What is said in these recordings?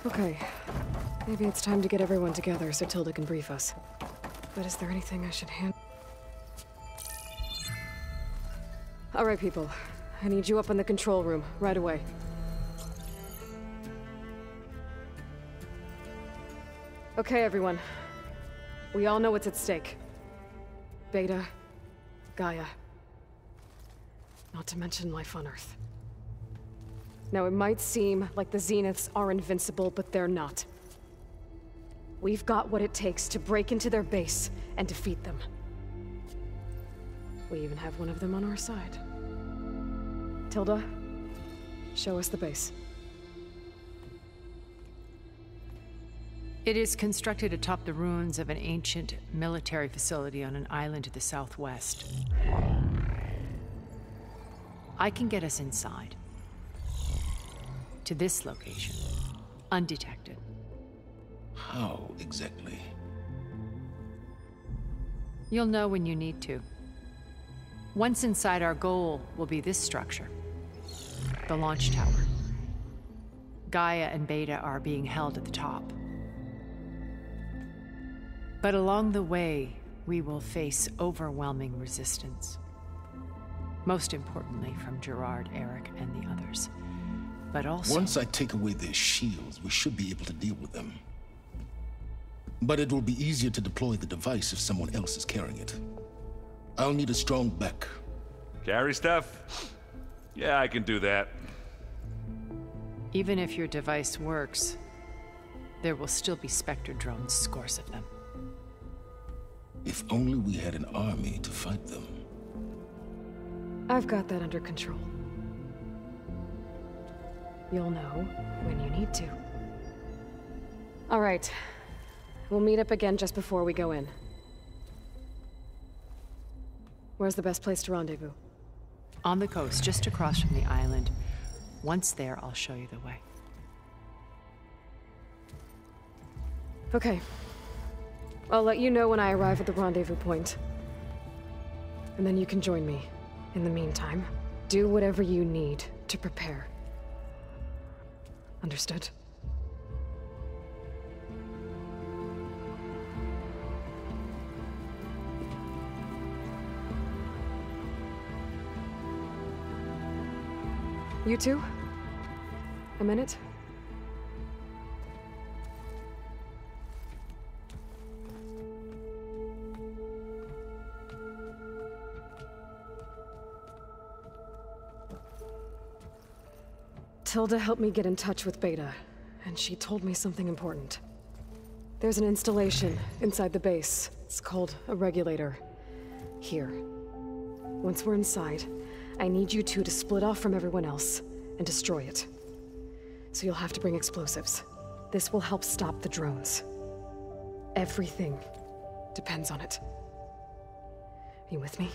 Okay. Maybe it's time to get everyone together so Tilda can brief us. But is there anything I should hand? Alright, people. I need you up in the control room, right away. Okay, everyone. We all know what's at stake. Beta, Gaia. Not to mention life on Earth. Now, it might seem like the Zeniths are invincible, but they're not. We've got what it takes to break into their base and defeat them. We even have one of them on our side. Tilda, show us the base. It is constructed atop the ruins of an ancient military facility on an island to the southwest. I can get us inside. To this location, undetected. How exactly? You'll know when you need to. Once inside, our goal will be this structure. The launch tower. Gaia and Beta are being held at the top. But along the way, we will face overwhelming resistance. Most importantly from Gerard, Eric, and the others. But also... Once I take away their shields, we should be able to deal with them. But it will be easier to deploy the device if someone else is carrying it. I'll need a strong back. Carry stuff? Yeah, I can do that. Even if your device works, there will still be Spectre drones, scores of them. If only we had an army to fight them. I've got that under control. You'll know when you need to. All right. We'll meet up again just before we go in. Where's the best place to rendezvous? On the coast, just across from the island. Once there, I'll show you the way. Okay. I'll let you know when I arrive at the rendezvous point. And then you can join me. In the meantime, do whatever you need to prepare. Understood? You two? A minute? Tilda helped me get in touch with Beta, and she told me something important. There's an installation inside the base. It's called a regulator. Here. Once we're inside, I need you two to split off from everyone else and destroy it. So you'll have to bring explosives. This will help stop the drones. Everything depends on it. Are you with me?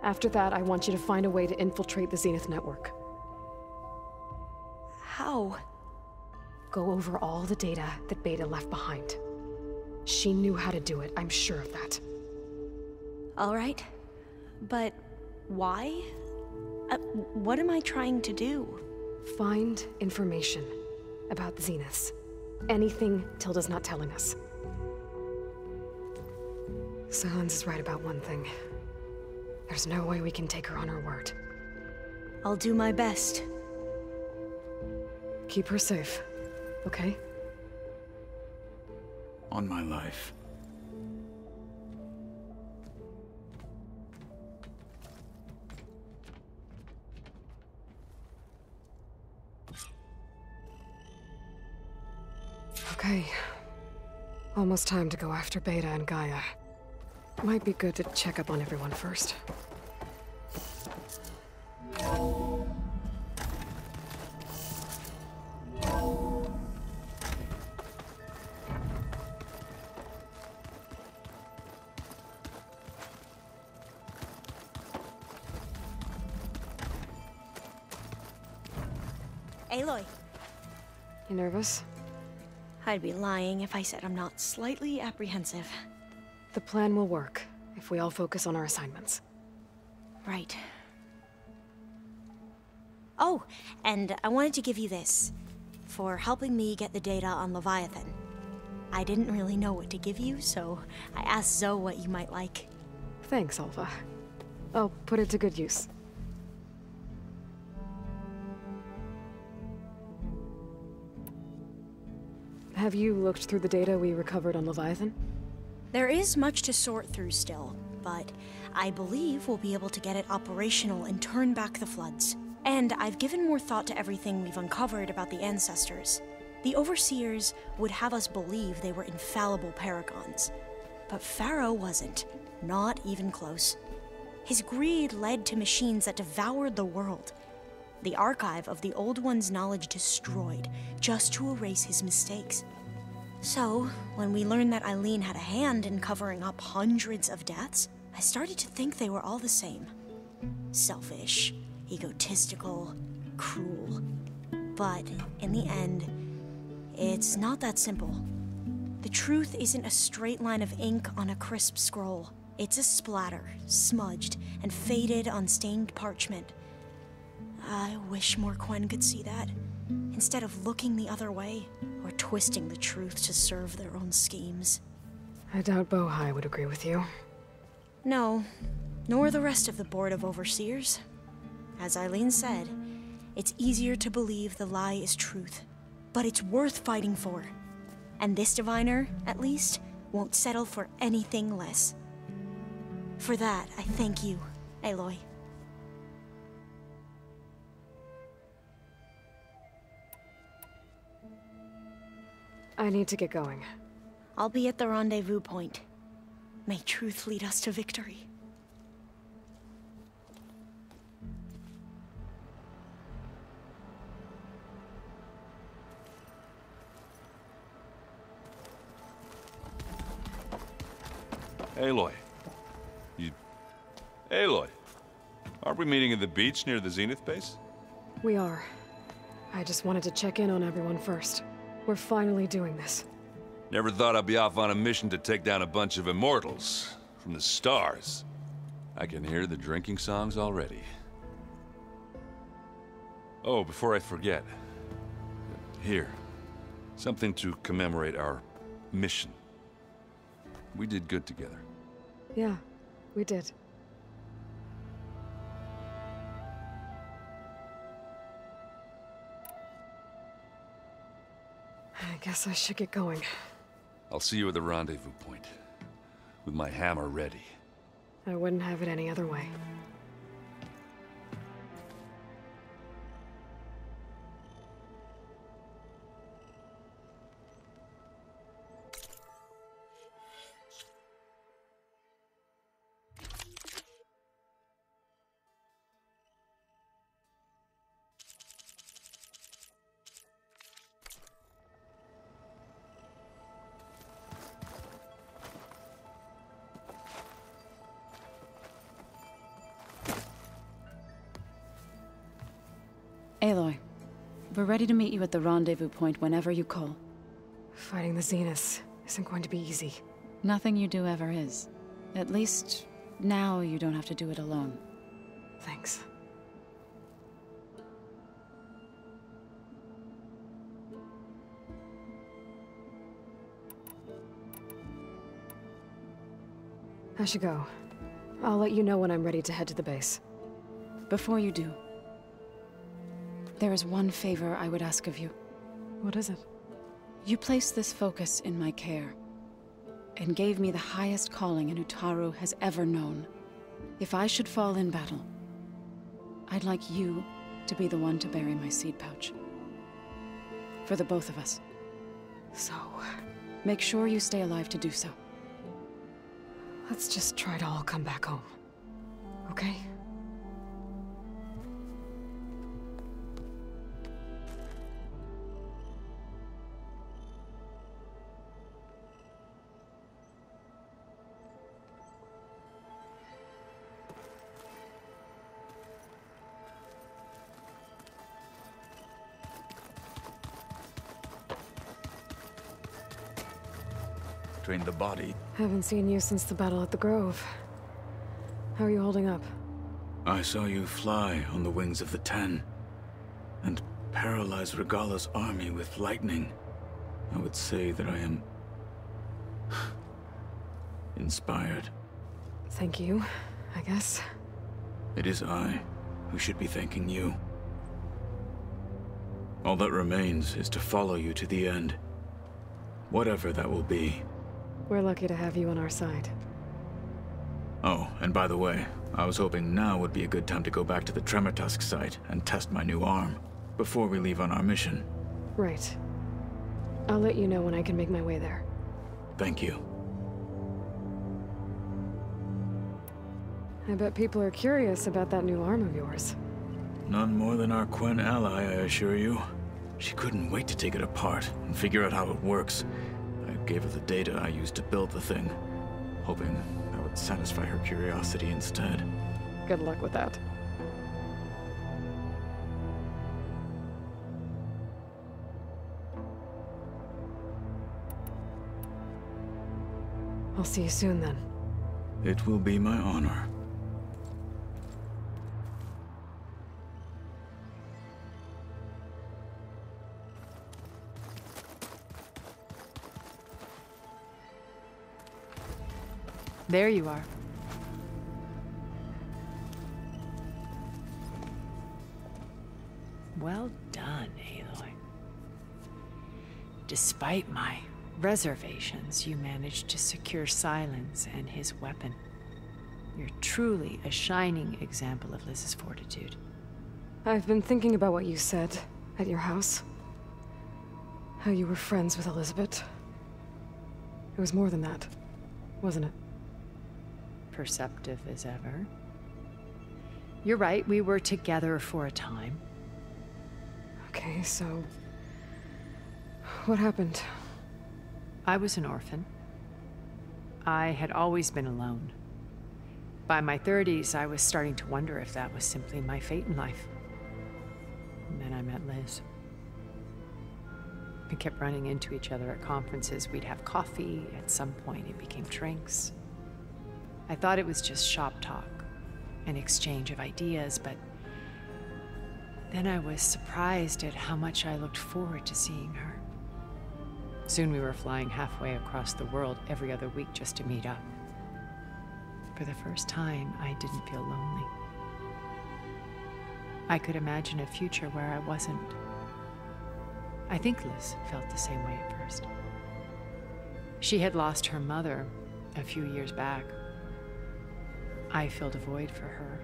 After that, I want you to find a way to infiltrate the Zenith network. How? Go over all the data that Beta left behind. She knew how to do it, I'm sure of that. All right. But why? What am I trying to do? Find information about the Zeniths. Anything Tilda's not telling us. Sylens is right about one thing. There's no way we can take her on her word. I'll do my best. Keep her safe, okay? On my life. Okay. Almost time to go after Beta and Gaia. Might be good to check up on everyone first. Aloy. You nervous? I'd be lying if I said I'm not slightly apprehensive. The plan will work if we all focus on our assignments. Right. Oh, and I wanted to give you this. for helping me get the data on Leviathan. I didn't really know what to give you, so I asked Zoe what you might like. Thanks, Alpha. I'll put it to good use. Have you looked through the data we recovered on Leviathan? There is much to sort through still, but I believe we'll be able to get it operational and turn back the floods. And I've given more thought to everything we've uncovered about the ancestors. The Overseers would have us believe they were infallible paragons. But Pharaoh wasn't. Not even close. His greed led to machines that devoured the world. The archive of the Old One's knowledge destroyed, just to erase his mistakes. So, when we learned that Eileen had a hand in covering up hundreds of deaths, I started to think they were all the same. Selfish, egotistical, cruel. But in the end, it's not that simple. The truth isn't a straight line of ink on a crisp scroll. It's a splatter, smudged and faded on stained parchment. I wish more Quen could see that, instead of looking the other way, or twisting the truth to serve their own schemes. I doubt Bohai would agree with you. No, nor the rest of the Board of Overseers. As Eileen said, it's easier to believe the lie is truth, but it's worth fighting for. And this diviner, at least, won't settle for anything less. For that, I thank you, Aloy. I need to get going. I'll be at the rendezvous point. May truth lead us to victory. Aloy. Aloy. Aren't we meeting at the beach near the Zenith base? We are. I just wanted to check in on everyone first. We're finally doing this. Never thought I'd be off on a mission to take down a bunch of immortals from the stars. I can hear the drinking songs already. Oh, before I forget. Here. Something to commemorate our mission. We did good together. Yeah, we did. I guess I should get going. I'll see you at the rendezvous point. With my hammer ready. I wouldn't have it any other way. Aloy, we're ready to meet you at the rendezvous point whenever you call. Fighting the Zeniths isn't going to be easy. Nothing you do ever is. At least, now you don't have to do it alone. Thanks. I should go. I'll let you know when I'm ready to head to the base. Before you do, there is one favor I would ask of you. What is it? You placed this focus in my care, and gave me the highest calling an Utaru has ever known. If I should fall in battle, I'd like you to be the one to bury my seed pouch. For the both of us. So, make sure you stay alive to do so. let's just try to all come back home. Okay? Train the body. Haven't seen you since the battle at the Grove. How are you holding up? I saw you fly on the wings of the Ten. And paralyze Regalla's army with lightning, I would say that I am inspired. Thank you, I guess. It is I who should be thanking you. All that remains is to follow you to the end. Whatever that will be. We're lucky to have you on our side. Oh, and by the way, I was hoping now would be a good time to go back to the Tremortusk site and test my new arm, before we leave on our mission. Right. I'll let you know when I can make my way there. Thank you. I bet people are curious about that new arm of yours. None more than our Quen ally, I assure you. She couldn't wait to take it apart and figure out how it works. I gave her the data I used to build the thing, hoping that would satisfy her curiosity instead. Good luck with that. I'll see you soon then. It will be my honor. There you are. Well done, Aloy. Despite my reservations, you managed to secure Silence and his weapon. You're truly a shining example of Liz's fortitude. I've been thinking about what you said at your house. How you were friends with Elizabeth. It was more than that, wasn't it? Perceptive as ever. You're right, we were together for a time. Okay, so... what happened? I was an orphan. I had always been alone. By my 30s, I was starting to wonder if that was simply my fate in life. And then I met Liz. We kept running into each other at conferences. We'd have coffee. At some point, it became drinks. I thought it was just shop talk, an exchange of ideas, but then I was surprised at how much I looked forward to seeing her. Soon we were flying halfway across the world every other week just to meet up. For the first time, I didn't feel lonely. I could imagine a future where I wasn't. I think Liz felt the same way at first. She had lost her mother a few years back. I filled a void for her.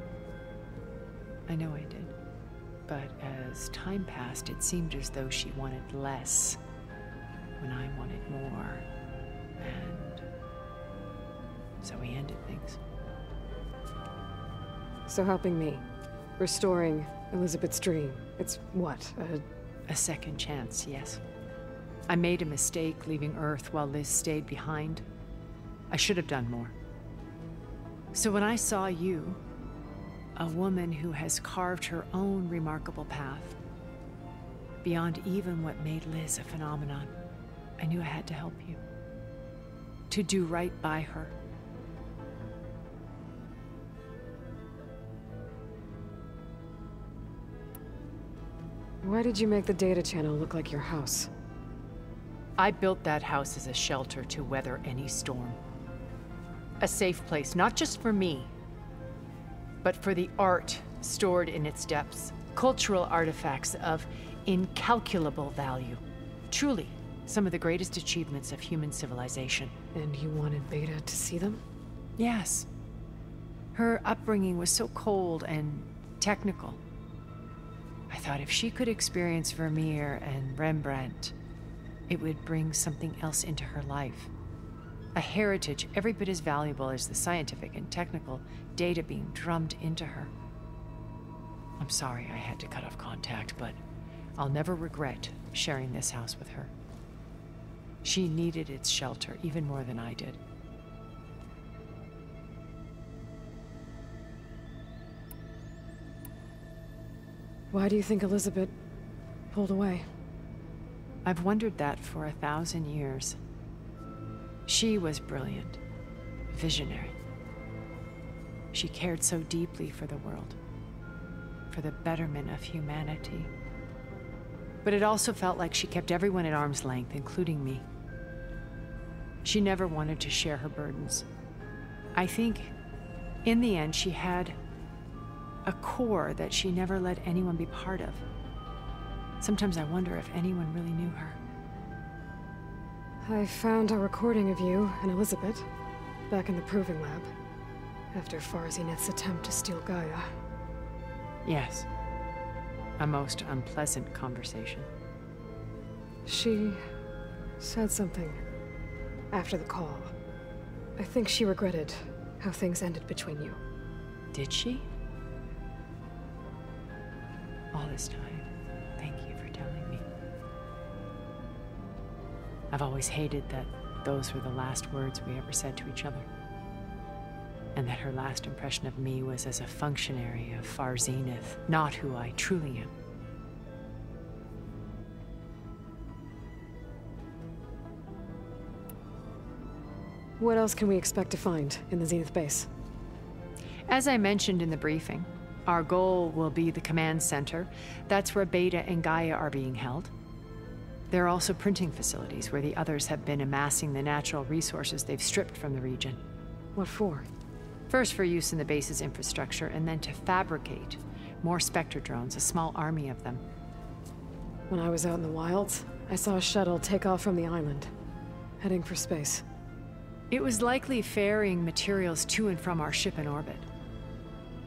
I know I did. But as time passed, it seemed as though she wanted less when I wanted more. And so we ended things. So helping me. Restoring Elizabeth's dream. It's what, a second chance, yes. I made a mistake leaving Earth while Liz stayed behind. I should have done more. So when I saw you, a woman who has carved her own remarkable path, beyond even what made Liz a phenomenon, I knew I had to help you. To do right by her. Why did you make the data channel look like your house? I built that house as a shelter to weather any storm. A safe place, not just for me, but for the art stored in its depths. Cultural artifacts of incalculable value. Truly, some of the greatest achievements of human civilization. And you wanted Beta to see them? Yes. Her upbringing was so cold and technical. I thought if she could experience Vermeer and Rembrandt, it would bring something else into her life. A heritage every bit as valuable as the scientific and technical data being drummed into her. I'm sorry I had to cut off contact, but I'll never regret sharing this house with her. She needed its shelter even more than I did. Why do you think Elizabeth pulled away? I've wondered that for 1,000 years. She was brilliant, visionary. She cared so deeply for the world, for the betterment of humanity. But it also felt like she kept everyone at arm's length, including me. She never wanted to share her burdens. I think, in the end, she had a core that she never let anyone be part of. Sometimes I wonder if anyone really knew her. I found a recording of you and Elizabeth back in the Proving Lab after Farzineth's attempt to steal Gaia. Yes. A most unpleasant conversation. She said something after the call. I think she regretted how things ended between you. Did she? All this time, thank you for telling me. I've always hated that those were the last words we ever said to each other. And that her last impression of me was as a functionary of Farzineth, not who I truly am. What else can we expect to find in the Zenith base? As I mentioned in the briefing, our goal will be the command center. That's where Beta and Gaia are being held. There are also printing facilities where the others have been amassing the natural resources they've stripped from the region. What for? First for use in the base's infrastructure, and then to fabricate more Spectre drones, a small army of them. When I was out in the wilds, I saw a shuttle take off from the island, heading for space. It was likely ferrying materials to and from our ship in orbit.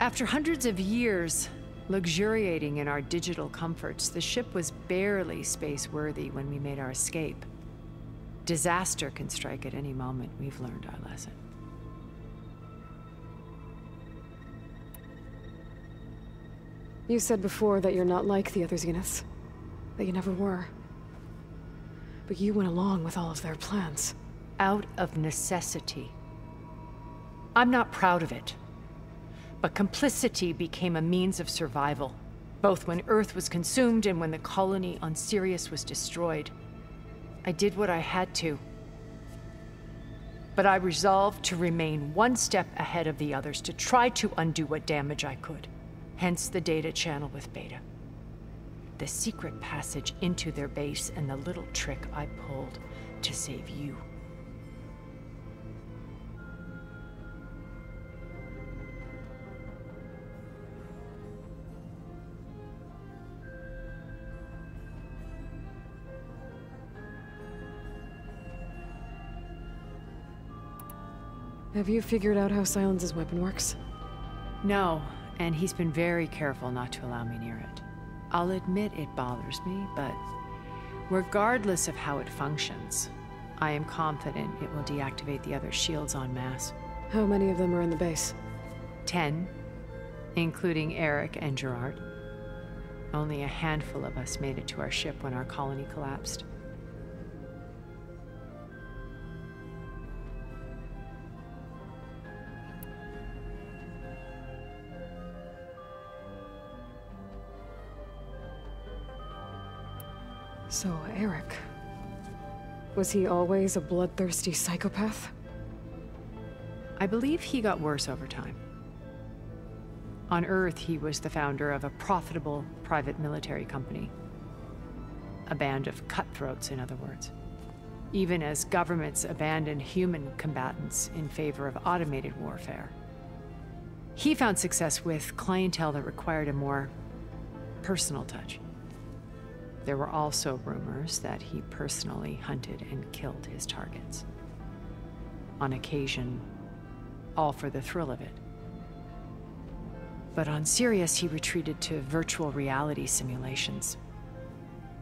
After hundreds of years luxuriating in our digital comforts, the ship was barely space-worthy when we made our escape. Disaster can strike at any moment. We've learned our lesson. You said before that you're not like the other Zeniths. That you never were. But you went along with all of their plans. Out of necessity. I'm not proud of it. But complicity became a means of survival, both when Earth was consumed and when the colony on Sirius was destroyed. I did what I had to. But I resolved to remain one step ahead of the others, to try to undo what damage I could. Hence the data channel with Beta. The secret passage into their base and the little trick I pulled to save you. Have you figured out how Silence's weapon works? No, and he's been very careful not to allow me near it. I'll admit it bothers me, but regardless of how it functions, I am confident it will deactivate the other shields en masse. How many of them are in the base? 10, including Eric and Gerard. Only a handful of us made it to our ship when our colony collapsed. So, Eric... was he always a bloodthirsty psychopath? I believe he got worse over time. On Earth, he was the founder of a profitable private military company. A band of cutthroats, in other words. Even as governments abandoned human combatants in favor of automated warfare. He found success with clientele that required a more personal touch. There were also rumors that he personally hunted and killed his targets. On occasion, all for the thrill of it. But on Sirius, he retreated to virtual reality simulations.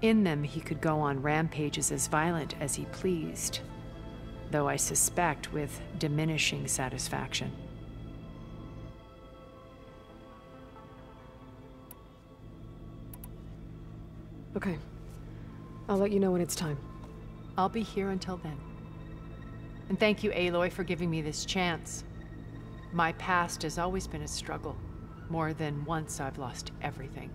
In them, he could go on rampages as violent as he pleased, though I suspect with diminishing satisfaction. Okay. I'll let you know when it's time. I'll be here until then. And thank you, Aloy, for giving me this chance. My past has always been a struggle. More than once I've lost everything.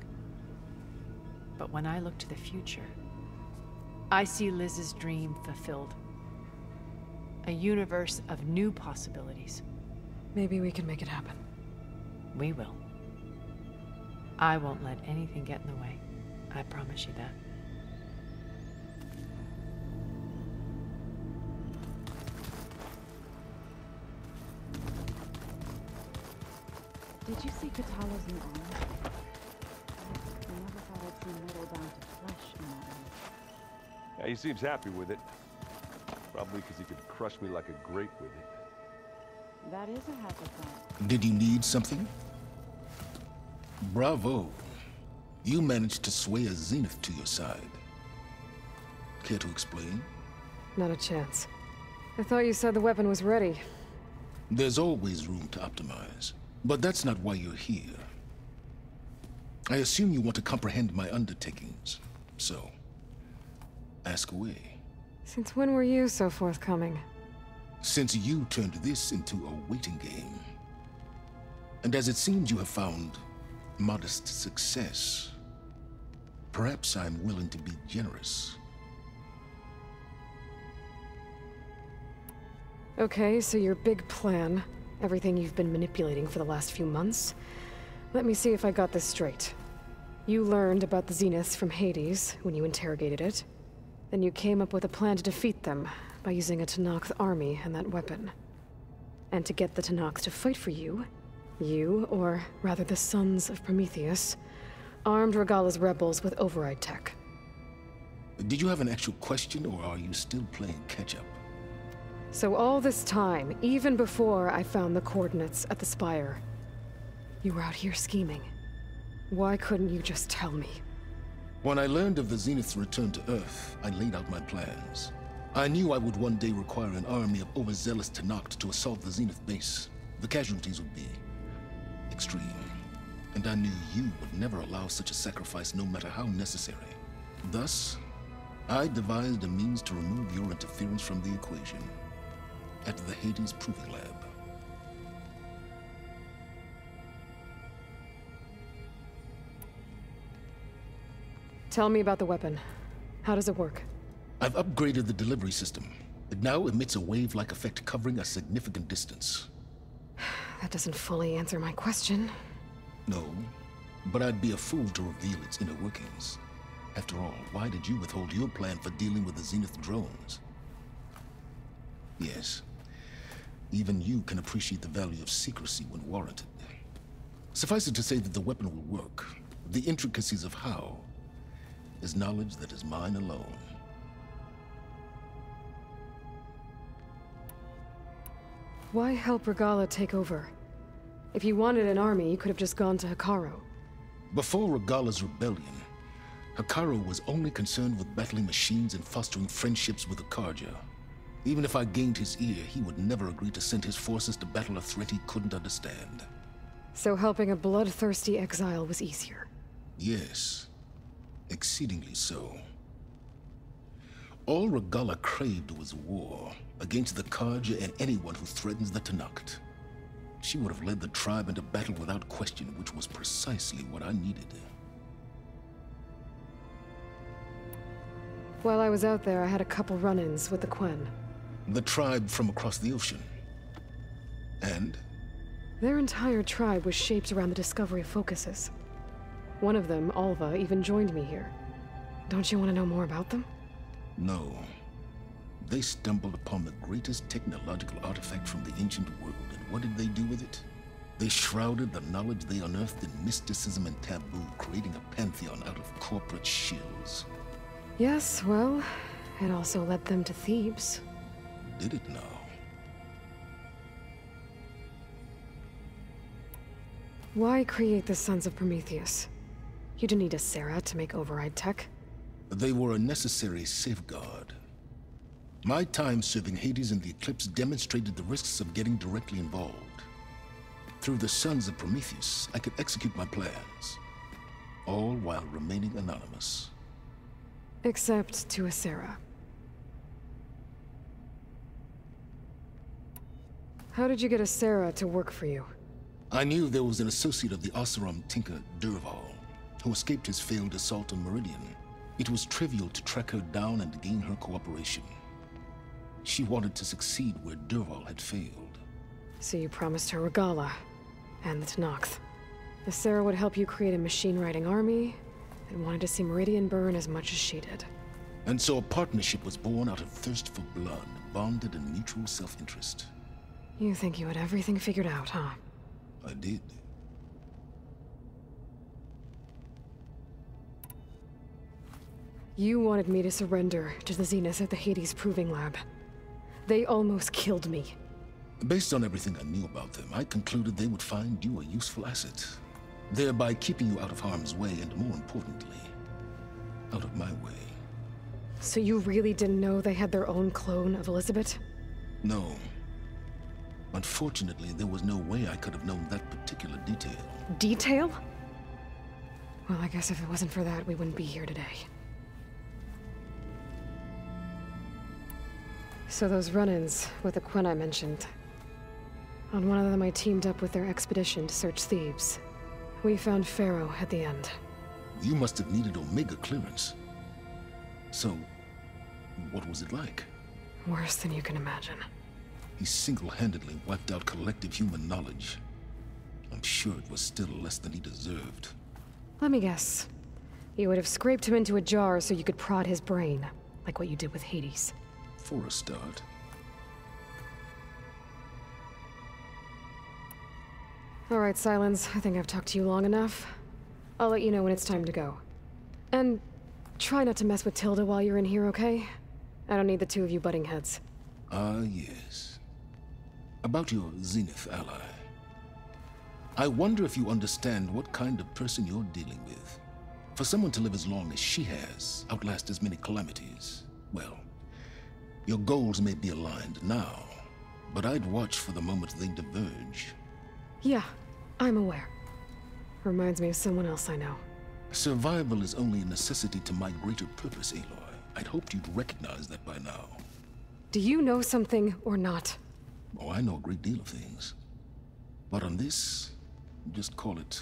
But when I look to the future, I see Liz's dream fulfilled. A universe of new possibilities. Maybe we can make it happen. We will. I won't let anything get in the way. I promise you that. Did you see Katala's new armor? I never thought I'd see metal down to flesh in that way. Yeah, he seems happy with it. Probably because he could crush me like a grape with it. That is a happy thought. Did you need something? Bravo. You managed to sway a Zenith to your side. Care to explain? Not a chance. I thought you said the weapon was ready. There's always room to optimize. But that's not why you're here. I assume you want to comprehend my undertakings. So, ask away. Since when were you so forthcoming? Since you turned this into a waiting game. And as it seems you have found modest success, perhaps I'm willing to be generous. Okay, so your big plan, everything you've been manipulating for the last few months. Let me see if I got this straight. You learned about the Zeniths from Hades when you interrogated it. Then you came up with a plan to defeat them by using a Tenakth army and that weapon. And to get the Tenakth to fight for you, or rather the Sons of Prometheus, armed Regalla's rebels with override tech. Did you have an actual question, or are you still playing catch-up? So all this time, even before I found the coordinates at the Spire, you were out here scheming. Why couldn't you just tell me? When I learned of the Zenith's return to Earth, I laid out my plans. I knew I would one day require an army of overzealous Tenakth to assault the Zenith base. The casualties would be extreme. And I knew you would never allow such a sacrifice, no matter how necessary. Thus, I devised a means to remove your interference from the equation at the Hades Proving Lab. Tell me about the weapon. How does it work? I've upgraded the delivery system. It now emits a wave-like effect covering a significant distance. That doesn't fully answer my question. No, but I'd be a fool to reveal its inner workings. After all, why did you withhold your plan for dealing with the Zenith drones? Yes, even you can appreciate the value of secrecy when warranted. Suffice it to say that the weapon will work. The intricacies of how is knowledge that is mine alone. Why help Regalla take over? If you wanted an army, you could have just gone to Hekarro. Before Regalla's rebellion, Hekarro was only concerned with battling machines and fostering friendships with the Carja. Even if I gained his ear, he would never agree to send his forces to battle a threat he couldn't understand. So helping a bloodthirsty exile was easier? Yes, exceedingly so. All Regalla craved was war against the Carja and anyone who threatens the Tenakth. She would have led the tribe into battle without question, which was precisely what I needed. While I was out there, I had a couple run-ins with the Quen. The tribe from across the ocean. And? Their entire tribe was shaped around the discovery of focuses. One of them, Alva, even joined me here. Don't you want to know more about them? No. They stumbled upon the greatest technological artifact from the ancient world, and what did they do with it? They shrouded the knowledge they unearthed in mysticism and taboo, creating a pantheon out of corporate shills. Yes, well, it also led them to Thebes. Did it now? Why create the Sons of Prometheus? You didn't need a Sarah to make override tech. They were a necessary safeguard. My time serving Hades in the Eclipse demonstrated the risks of getting directly involved. Through the Sons of Prometheus, I could execute my plans, all while remaining anonymous. Except to Asera. How did you get Asera to work for you? I knew there was an associate of the Oseram tinker, Dervahl, who escaped his failed assault on Meridian. It was trivial to track her down and gain her cooperation. She wanted to succeed where Dervahl had failed. So you promised her Regalla, and the Tenakth. Asera would help you create a machine-riding army, and wanted to see Meridian burn as much as she did. And so a partnership was born out of thirst for blood, bonded in mutual self-interest. You think you had everything figured out, huh? I did. You wanted me to surrender to the Zenith at the Hades Proving Lab. They almost killed me. Based on everything I knew about them, I concluded they would find you a useful asset, thereby keeping you out of harm's way and, more importantly, out of my way. So you really didn't know they had their own clone of Elizabeth? No. Unfortunately, there was no way I could have known that particular detail. Detail? Well, I guess if it wasn't for that, we wouldn't be here today. So those run-ins with the Quen I mentioned. On one of them I teamed up with their expedition to search Thebes. We found Pharaoh at the end. You must have needed Omega clearance. So, what was it like? Worse than you can imagine. He single-handedly wiped out collective human knowledge. I'm sure it was still less than he deserved. Let me guess. You would have scraped him into a jar so you could prod his brain, like what you did with Hades. For a start. All right, Silence. I think I've talked to you long enough. I'll let you know when it's time to go. And try not to mess with Tilda while you're in here, okay? I don't need the two of you butting heads. Ah, yes. About your Zenith ally. I wonder if you understand what kind of person you're dealing with. For someone to live as long as she has, outlast as many calamities, well, your goals may be aligned now, but I'd watch for the moment they diverge. Yeah, I'm aware. Reminds me of someone else I know. Survival is only a necessity to my greater purpose, Aloy. I'd hoped you'd recognize that by now. Do you know something or not? Oh, I know a great deal of things. But on this, just call it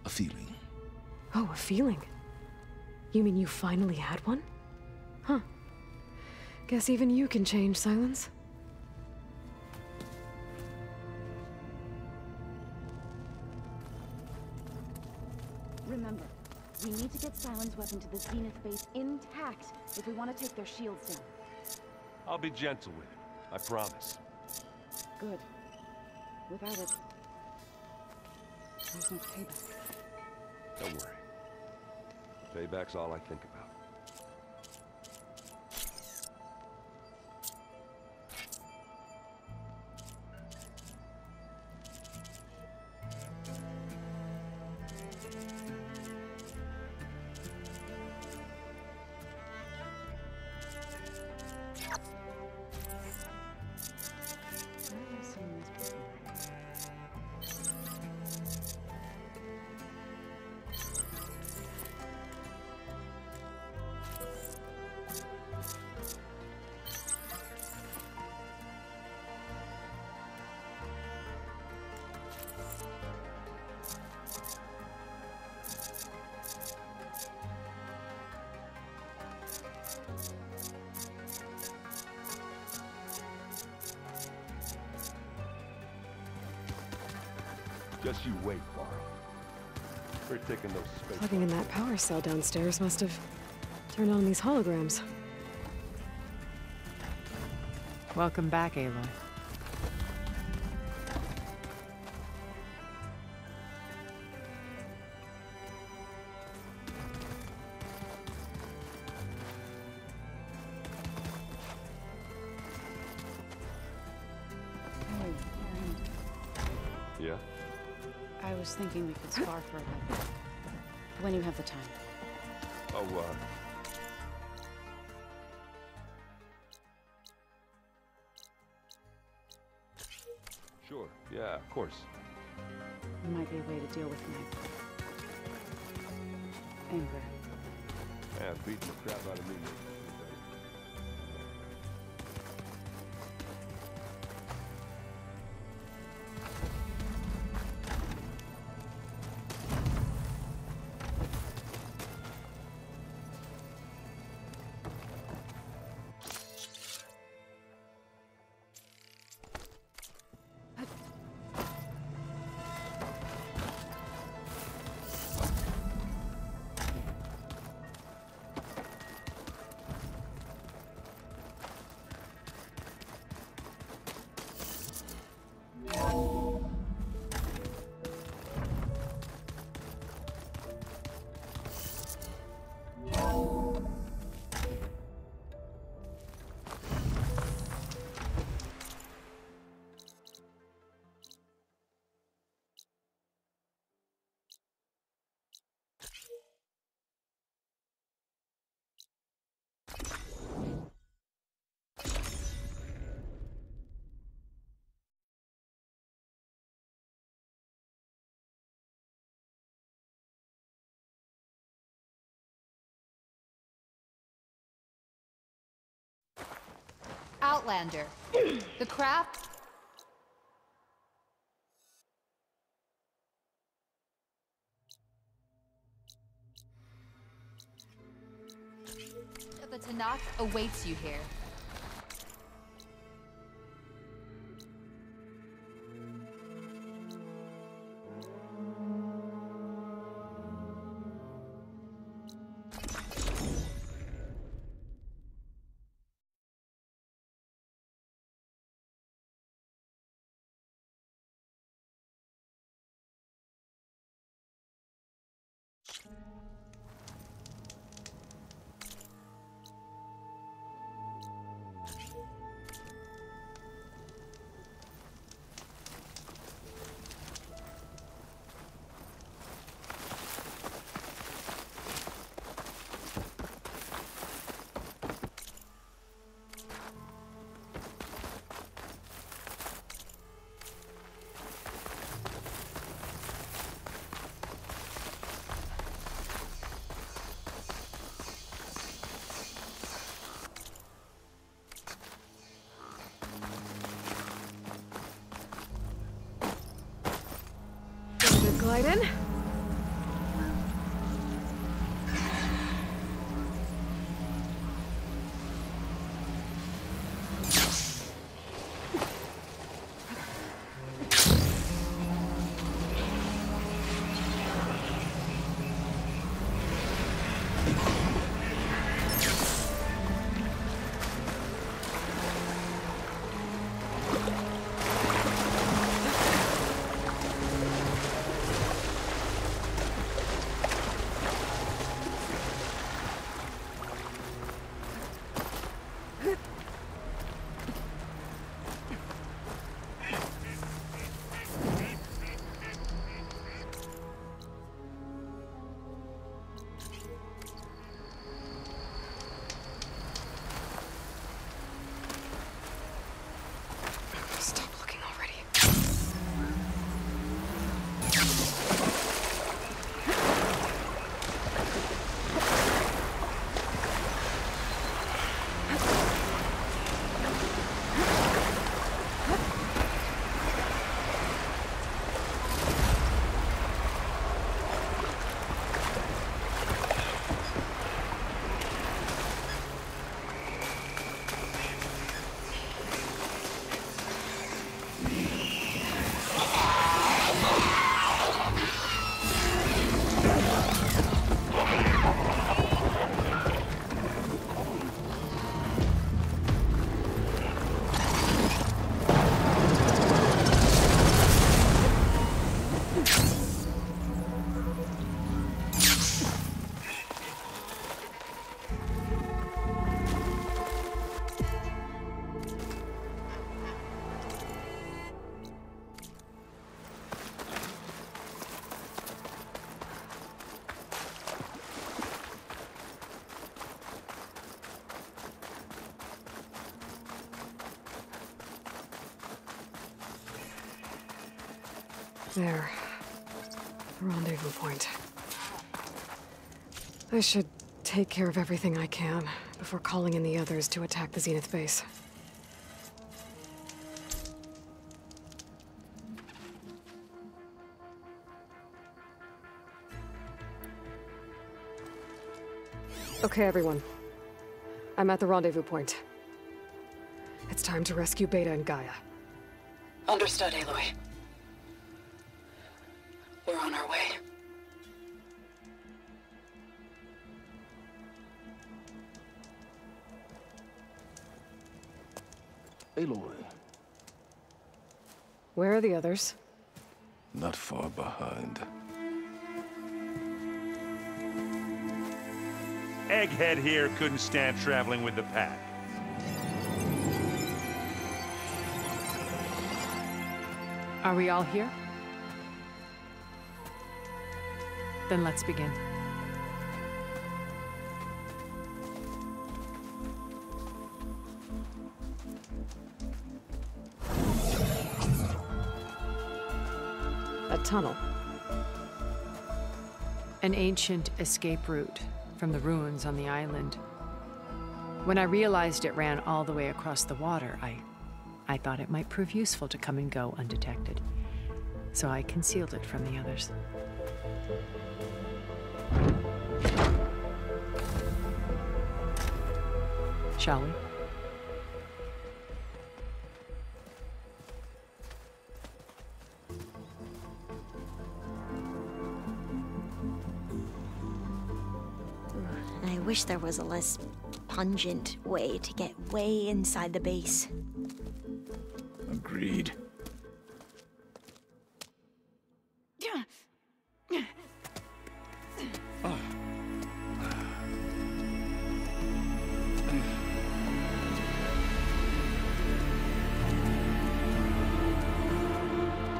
a feeling. Oh, a feeling? You mean you finally had one? Huh. Guess even you can change, Silence. Remember, we need to get Silence weapon to the Zenith base intact if we want to take their shields down. I'll be gentle with it, I promise. Good. Without it, there's no payback. Don't worry. Payback's all I think about. Just you wait, Varl. We're taking those space. Plugging in that power cell downstairs must have turned on these holograms. Welcome back, Aloy. Yeah? I was thinking we could spar for a bit. When you have the time. Oh, Sure, yeah, of course. It might be a way to deal with my anger. Yeah, beat the crap out of me. Outlander. The craft... The Tenakth awaits you here. Glide in. There. The rendezvous point. I should take care of everything I can before calling in the others to attack the Zenith base. Okay, everyone. I'm at the rendezvous point. It's time to rescue Beta and Gaia. Understood, Aloy. We're on our way. Aloy. Where are the others? Not far behind. Egghead here couldn't stand traveling with the pack. Are we all here? Then let's begin. A tunnel. An ancient escape route from the ruins on the island. When I realized it ran all the way across the water, I thought it might prove useful to come and go undetected. So I concealed it from the others. Shall we? I wish there was a less pungent way to get way inside the base. Agreed.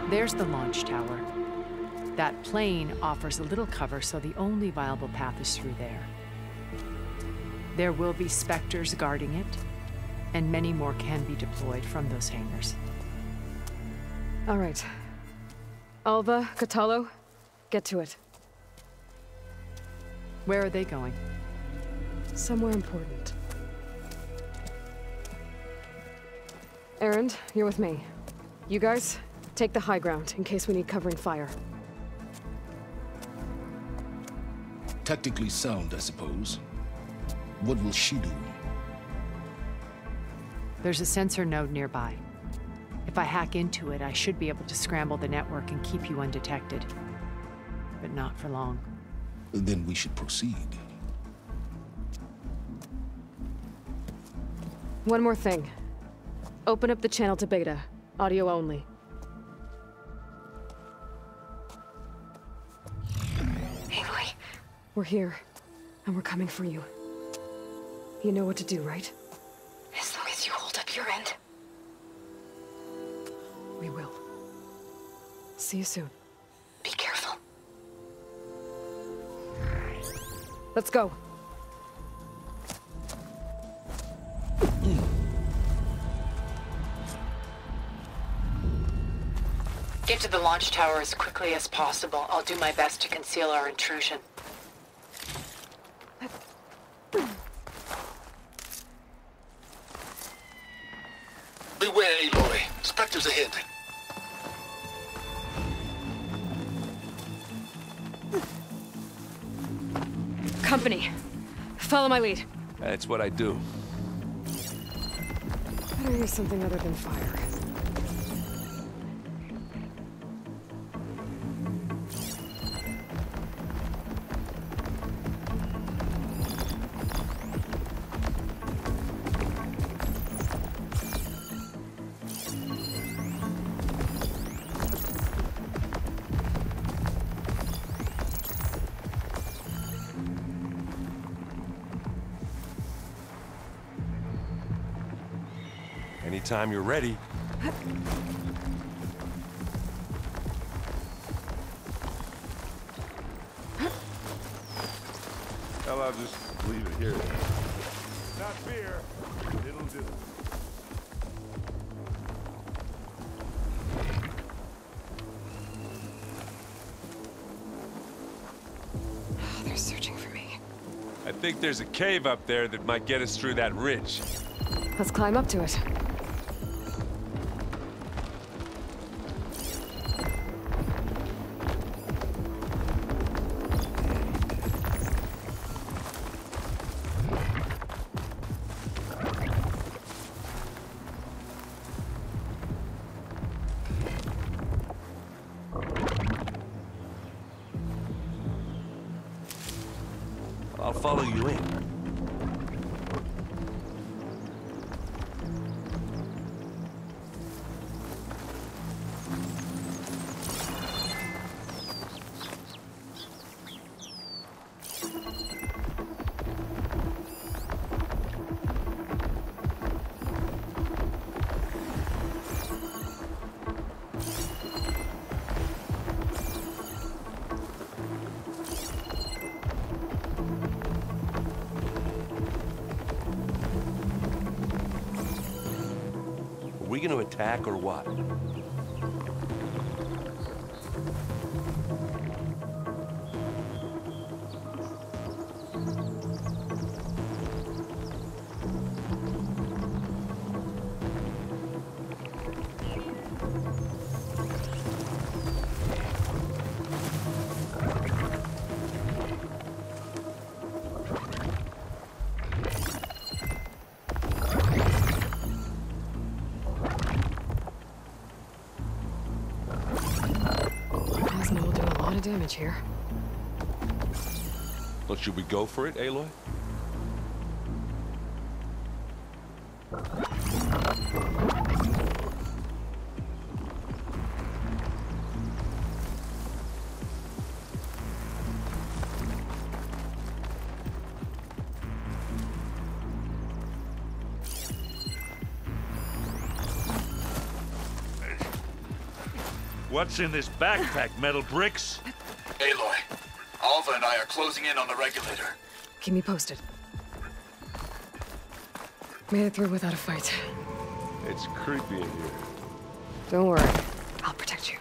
There's the launch tower. That plane offers a little cover, so the only viable path is through there. There will be Spectres guarding it, and many more can be deployed from those hangars. All right. Alva, Kotallo, get to it. Where are they going? Somewhere important. Erend, you're with me. You guys, take the high ground in case we need covering fire. Tactically sound, I suppose. What will she do? There's a sensor node nearby. If I hack into it, I should be able to scramble the network and keep you undetected. But not for long. Then we should proceed. One more thing. Open up the channel to Beta. Audio only. Aloy, we're here, and we're coming for you. You know what to do, right? As long as you hold up your end. We will. See you soon. Be careful. Let's go. Get to the launch tower as quickly as possible. I'll do my best to conceal our intrusion. Beware, Aloy. Spectres ahead. Company. Follow my lead. That's what I do. Better use something other than fire. Anytime you're ready. Well, I'll just leave it here. Not fear. It'll do. They're searching for me. I think there's a cave up there that might get us through that ridge. Let's climb up to it. I'll follow you in. Are we gonna attack or what? damage here. Well, should we go for it, Aloy? What's in this backpack, metal bricks? Aloy, Alva and I are closing in on the regulator. Keep me posted. Made it through without a fight. It's creepy in here. Don't worry. I'll protect you.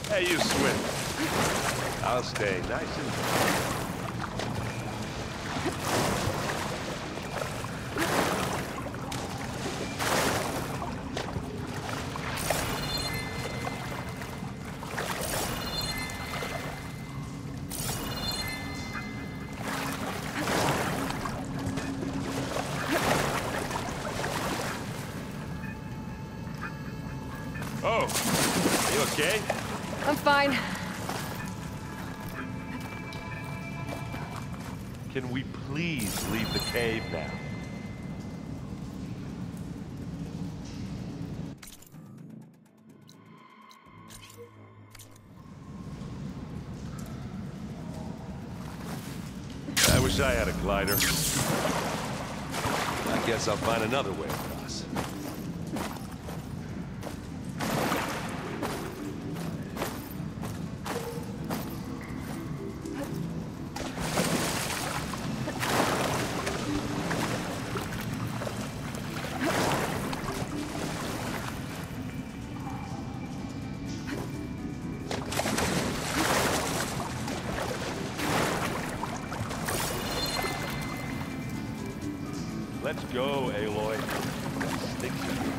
Hey, you swim. I'll stay nice and... Oh, you okay? I'm fine. Can we please leave the cave now? I wish I had a glider. I guess I'll find another way across. Let's go, Aloy. Sticks in here.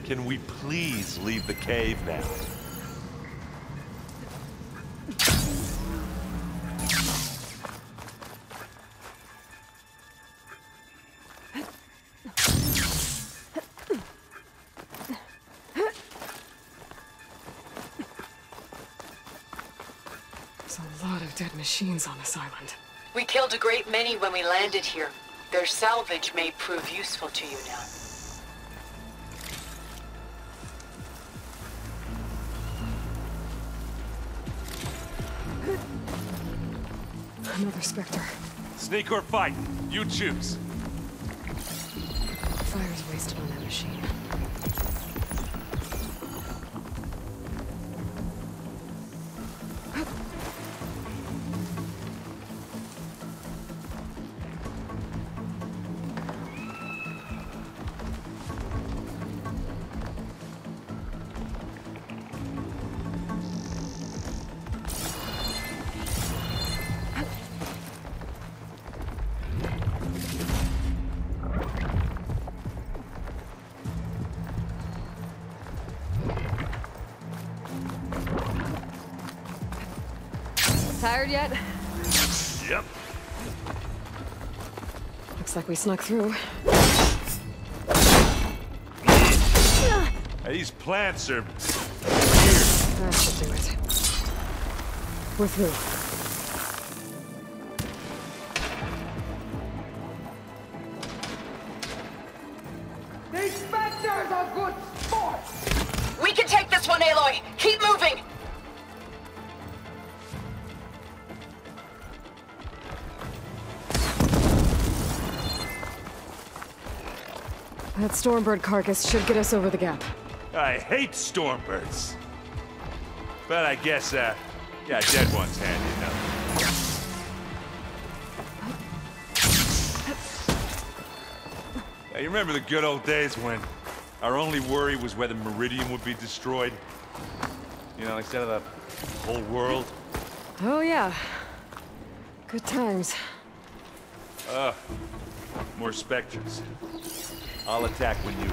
Can we please leave the cave now? There's a lot of dead machines on this island. We killed a great many when we landed here. Their salvage may prove useful to you now. Another Spectre. Sneak or fight? You choose. Fire's wasted on that machine. Tired yet? Yep. Looks like we snuck through. These plants are... That should do it. We're through. These Spectres are good sports! We can take this one, Aloy! Keep moving! That Stormbird carcass should get us over the gap. I hate Stormbirds. But I guess, yeah, dead one's handy enough. You remember the good old days when our only worry was whether Meridian would be destroyed? You know, instead of the whole world? Oh yeah. Good times. More Spectres. I'll attack when you...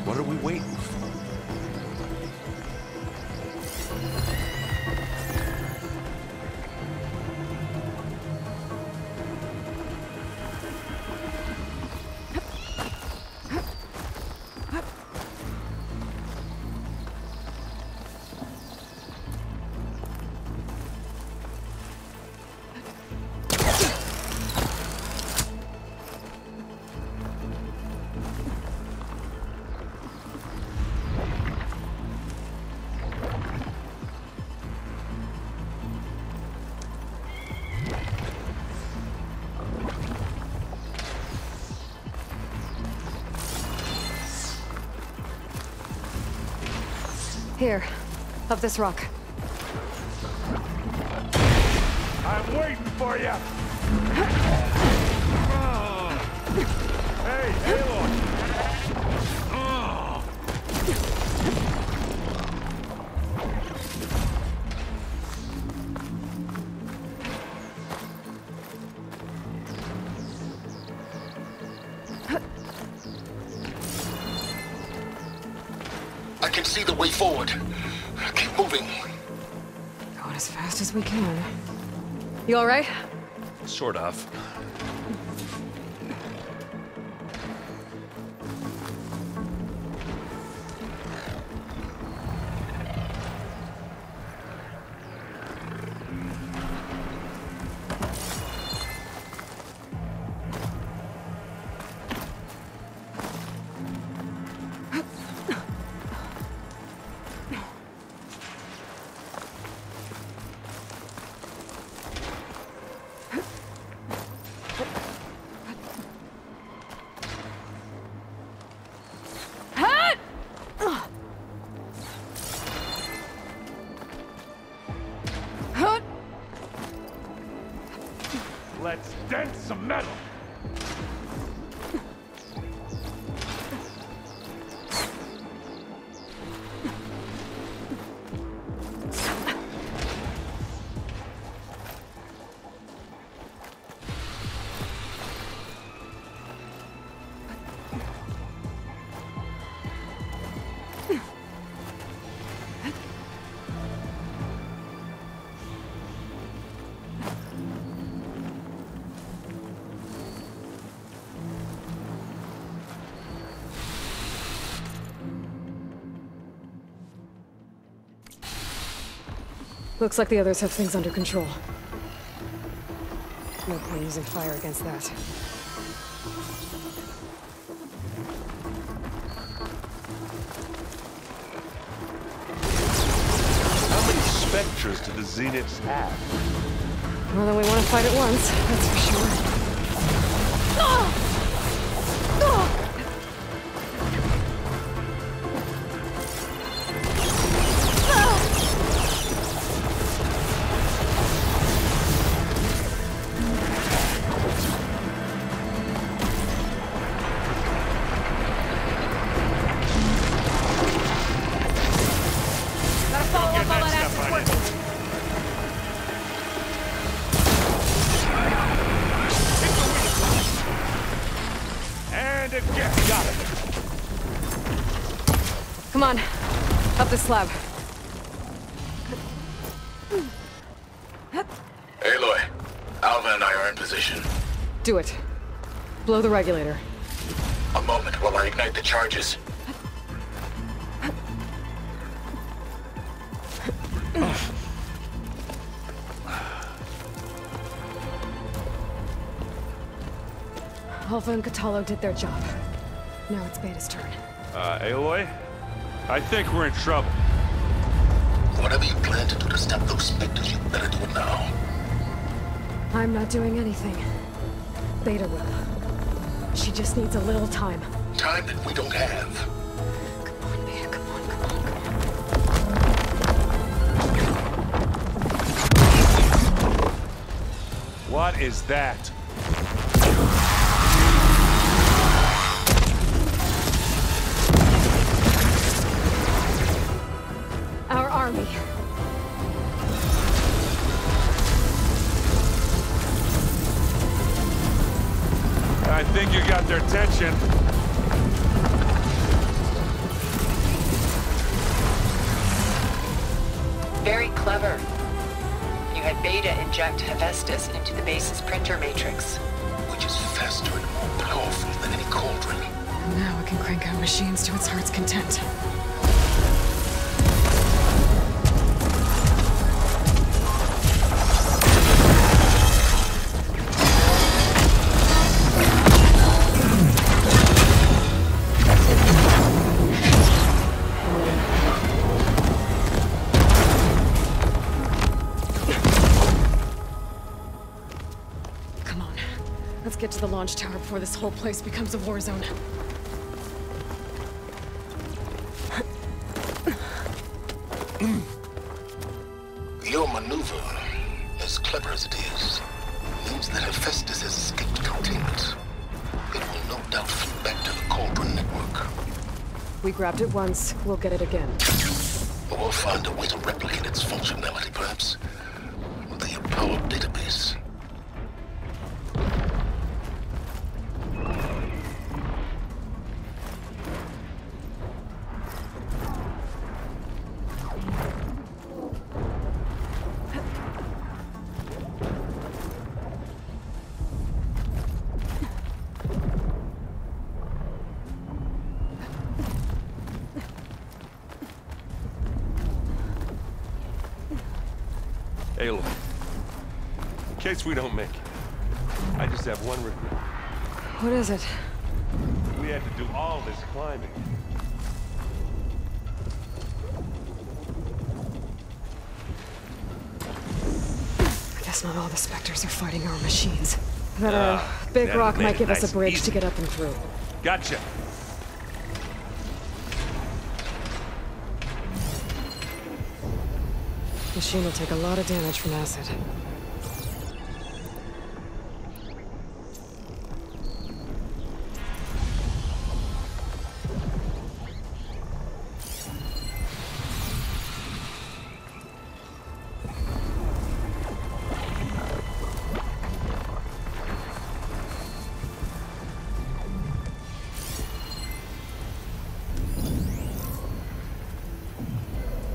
What are we waiting for? Here, up this rock. I'm waiting for you! Hey, Aloy! I can see the way forward. Keep moving. Going as fast as we can. You all right? Sort of. Let's dent some metal! Looks like the others have things under control. No point using fire against that. How many Spectres do the Zeniths have? More than we want to fight at once, that's for sure. Come on. Up the slab. Aloy, Alva and I are in position. Do it. Blow the regulator. A moment while I ignite the charges. Alpha and Kotallo did their job. Now it's Beta's turn. Aloy? I think we're in trouble. Whatever you plan to do to stop those specters, you better do it now. I'm not doing anything. Beta will. She just needs a little time. Time that we don't have. Come on, Beta, come on, come on, come on. What is that? Our army. I think you got their attention. Very clever. You had Beta inject Hephaestus into the base's printer matrix. Which is faster and more powerful than any cauldron. Now it can crank out machines to its heart's content. Get to the launch tower before this whole place becomes a war zone. Your maneuver, as clever as it is, means that Hephaestus has escaped containment. It will no doubt feed back to the Cauldron network. We grabbed it once, we'll get it again. Or we'll find a way to replicate its functionality, perhaps. The Apollo database. Aloy, in case we don't make it, I just have one regret. What is it? We had to do all this climbing. I guess not all the Spectres are fighting our machines. That big rock might give us a bridge to get up and through. Gotcha. Machine will take a lot of damage from acid.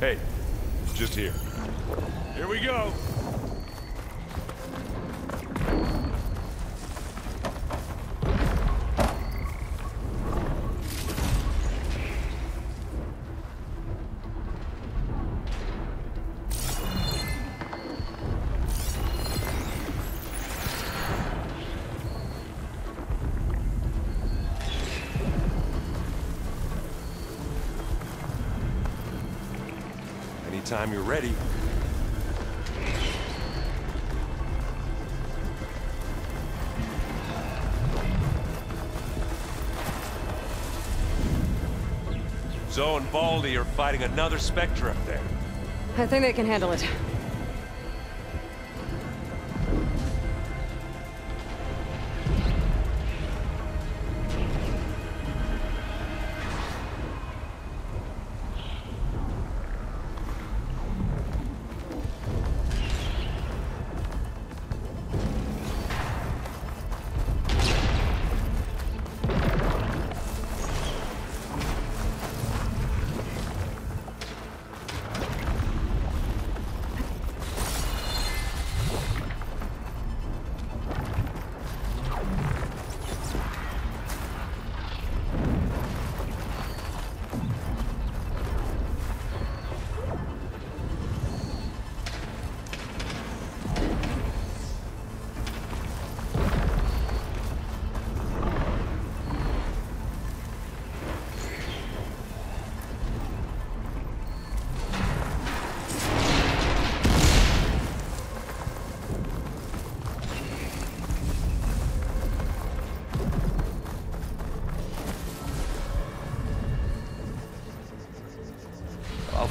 Hey, just here. Here we go. Anytime you're ready. Zoe and Baldy are fighting another Spectre up there. I think they can handle it.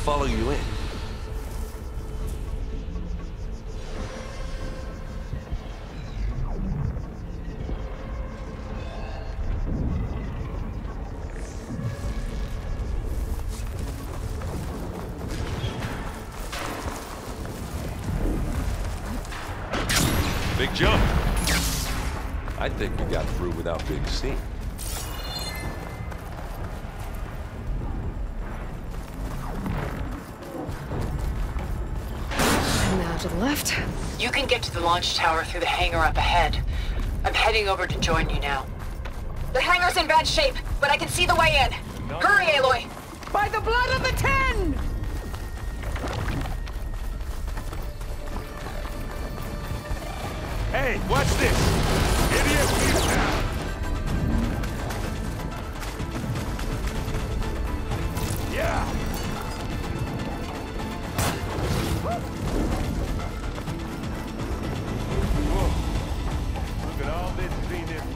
follow you in. Big jump. I think we got through without being seen. And now to the left. You can get to the launch tower through the hangar up ahead. I'm heading over to join you now. The hangar's in bad shape, but I can see the way in. Hurry, Aloy! By the blood of the Ten! Hey, watch this! Idiot, leave now! Yeah! Whoa. Look at all this Zenith.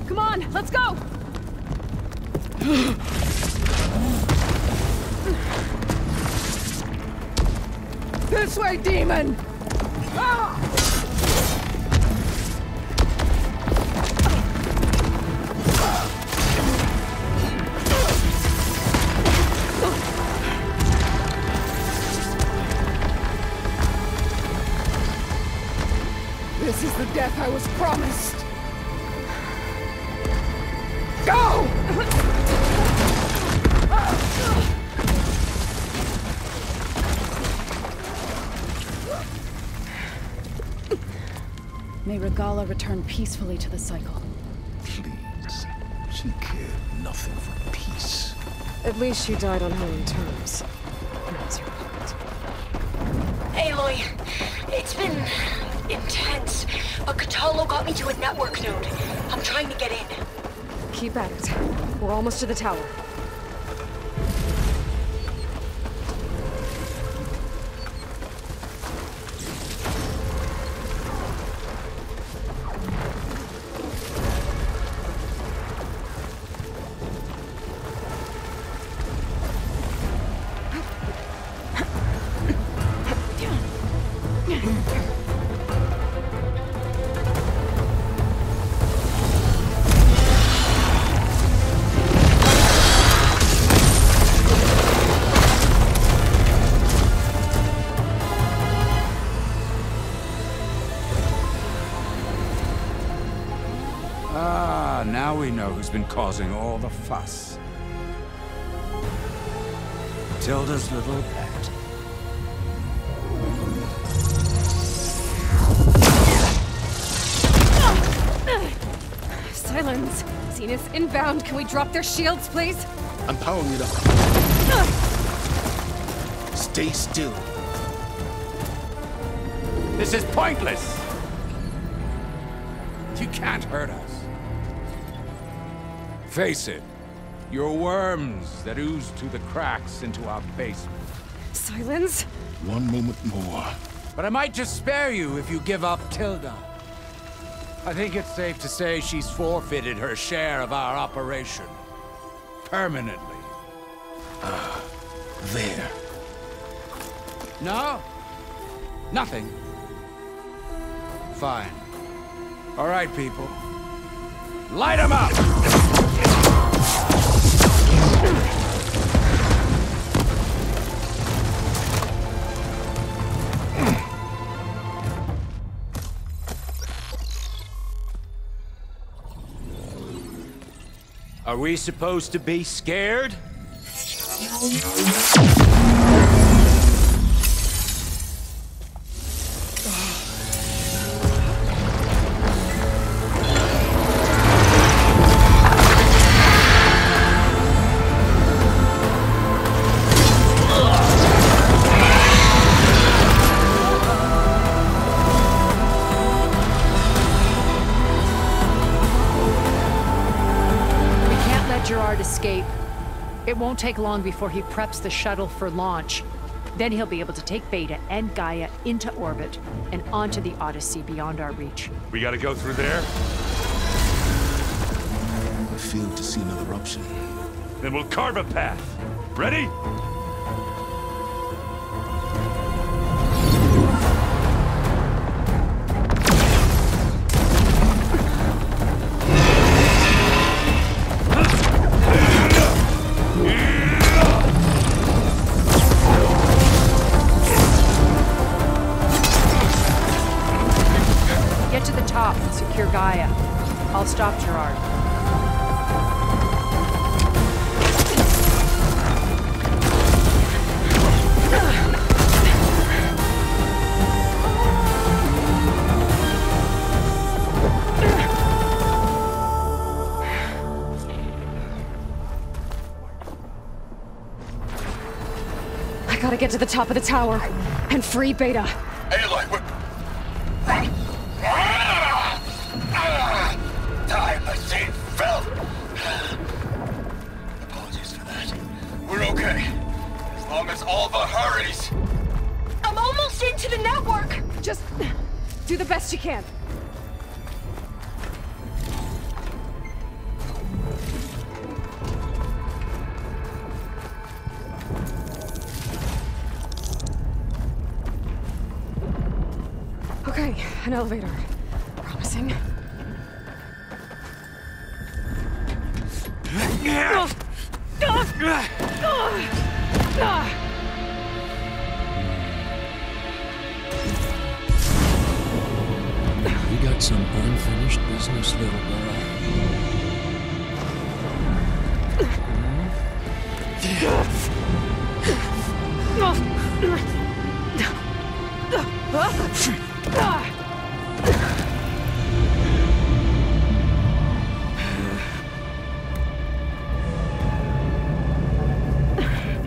Come on, let's go! This way, demon! Ah! This is the death I was promised. Go! May Regalla return peacefully to the cycle. Please. She cared nothing for peace. At least she died on her own terms. That's her fault. Aloy, it's been intense, but Kotallo got me to a network node. I'm trying to get in. Keep at it. We're almost to the tower. Now we know who's been causing all the fuss. Tilda's little pet. Silence! Zenith inbound. Can we drop their shields, please? I'm powering it up. Stay still. This is pointless! You can't hurt us. Face it, you're worms that ooze through the cracks into our basement. Silence? One moment more. But I might just spare you if you give up Tilda. I think it's safe to say she's forfeited her share of our operation. Permanently. There. No? Nothing? Fine. All right, people. Light them up! Are we supposed to be scared? It won't take long before he preps the shuttle for launch. Then he'll be able to take Beta and Gaia into orbit and onto the Odyssey beyond our reach. We gotta go through there? I failed to see another option. Then we'll carve a path. Ready? Get to the top and secure Gaia. I'll stop Gerard. I gotta get to the top of the tower and free Beta. Aloy, time I saved Phil. Apologies for that. We're okay. As long as Alva hurries. I'm almost into the network! Just do the best you can. Okay, an elevator. Promising. You got some unfinished business, little girl.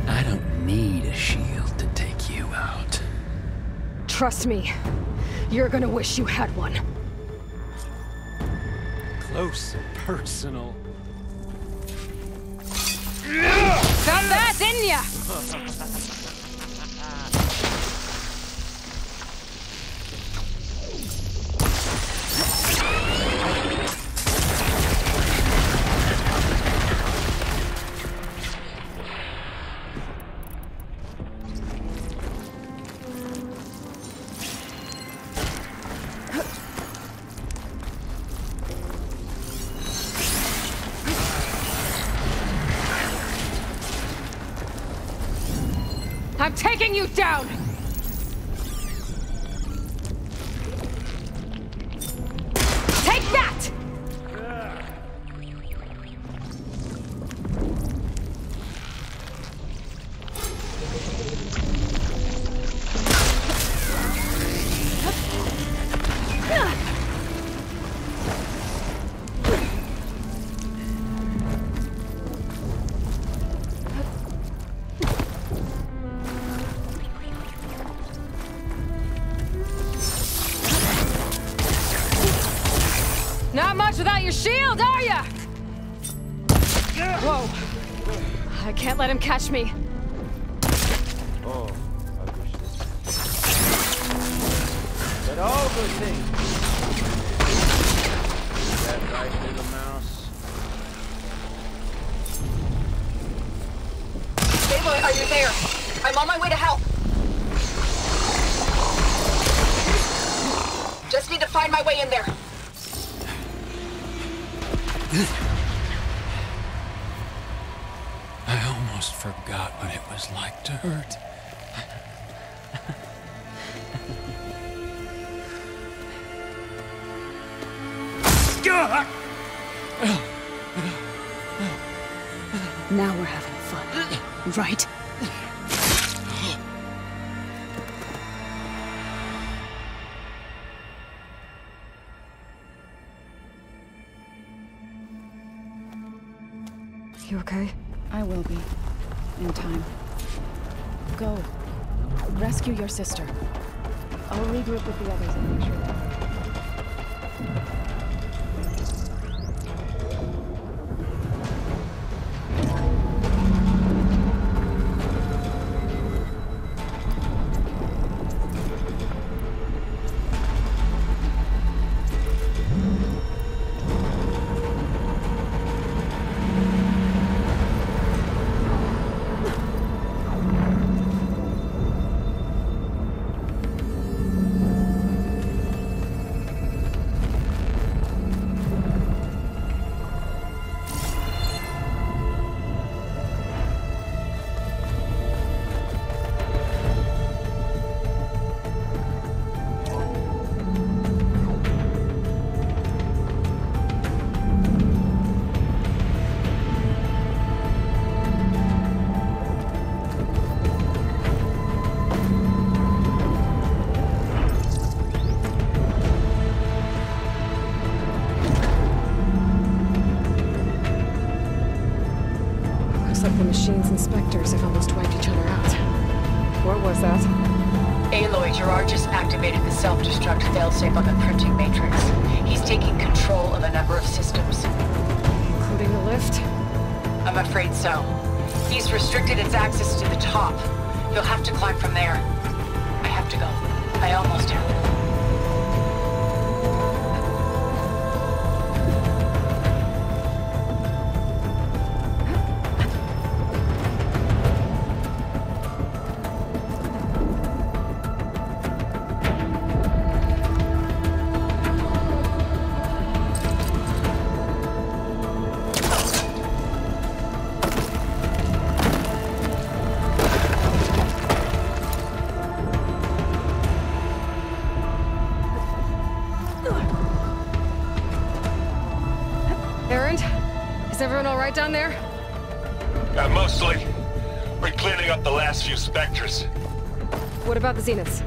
I don't need a shield to take you out. Trust me, you're gonna wish you had one. Close and personal. Got that, didn't ya? I'm taking you down! Take that! Not much without your shield, are ya? Whoa. I can't let him catch me. Oh, I wish this. But all good things. That right, little mouse? Aloy, are you there? I'm on my way to help. Just need to find my way in there. I almost forgot what it was like to hurt. Now we're having fun, right? You okay? I will be. In time. Go. Rescue your sister. I'll regroup with the others and make sure that... Gerard just activated the self-destruct failsafe on the printing matrix. He's taking control of a number of systems. Including the lift? I'm afraid so. He's restricted its access to the top. You'll have to climb from there. I have to go. I almost have. Down there? Mostly. We're cleaning up the last few Spectres. What about the Zeniths?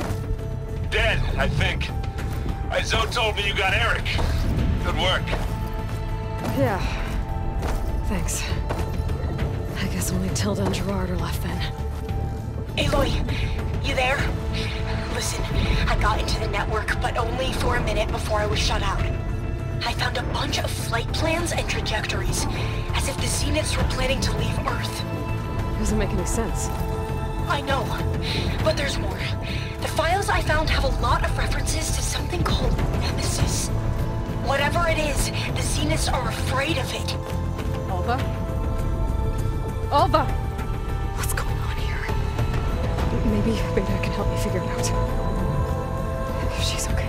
Dead, I think. Zoe told me you got Eric. Good work. Yeah. Thanks. I guess only Tilda and Gerard are left then. Aloy, you there? Listen, I got into the network, but only for a minute before I was shut out. I found a bunch of flight plans and trajectories, as if the Zeniths were planning to leave Earth. Doesn't make any sense. I know, but there's more. The files I found have a lot of references to something called Nemesis. Whatever it is, the Zeniths are afraid of it. Alva? Alva! What's going on here? Maybe Beta can help me figure it out. If she's okay.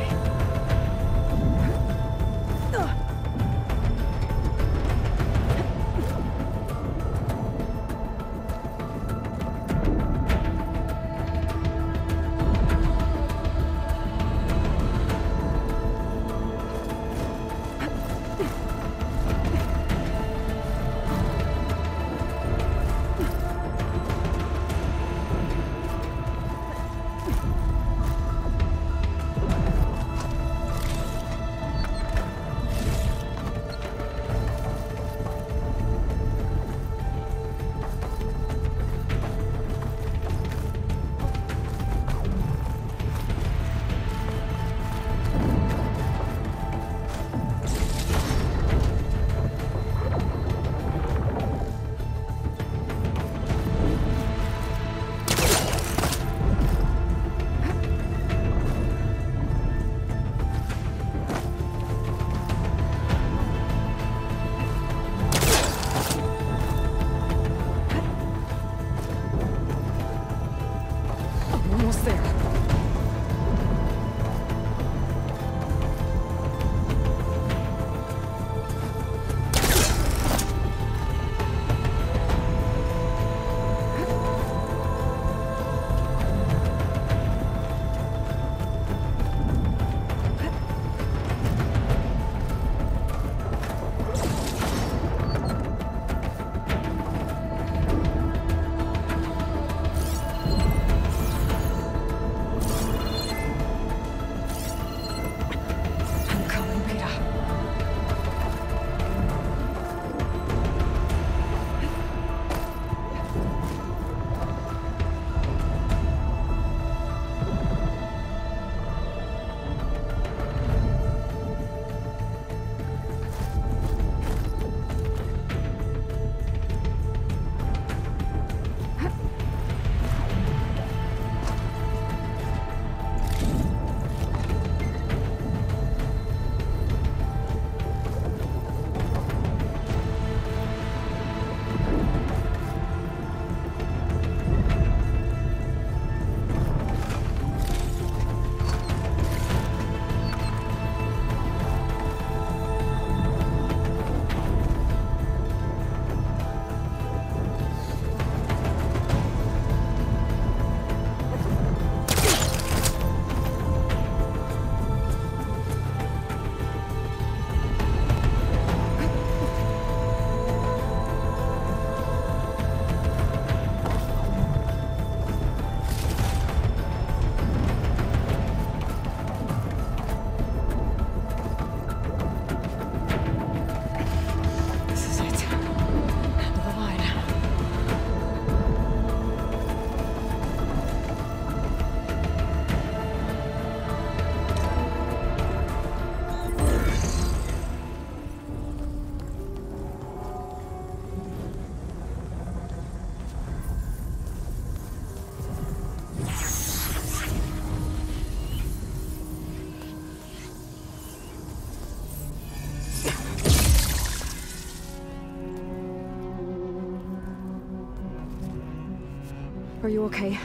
Are you okay?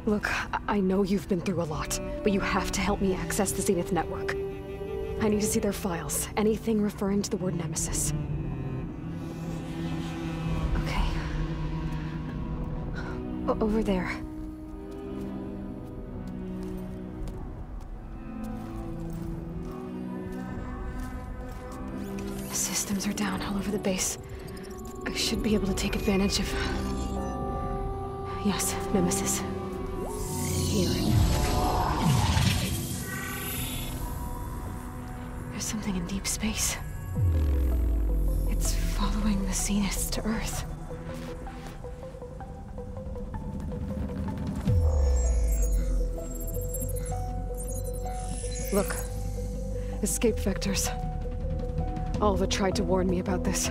Look, I know you've been through a lot, but you have to help me access the Zenith network. I need to see their files, anything referring to the word Nemesis. Okay. Over there. The systems are down all over the base. I should be able to take advantage of... Yes, Nemesis. Here. There's something in deep space. It's following the Zeniths to Earth. Look. Escape vectors. Alva tried to warn me about this.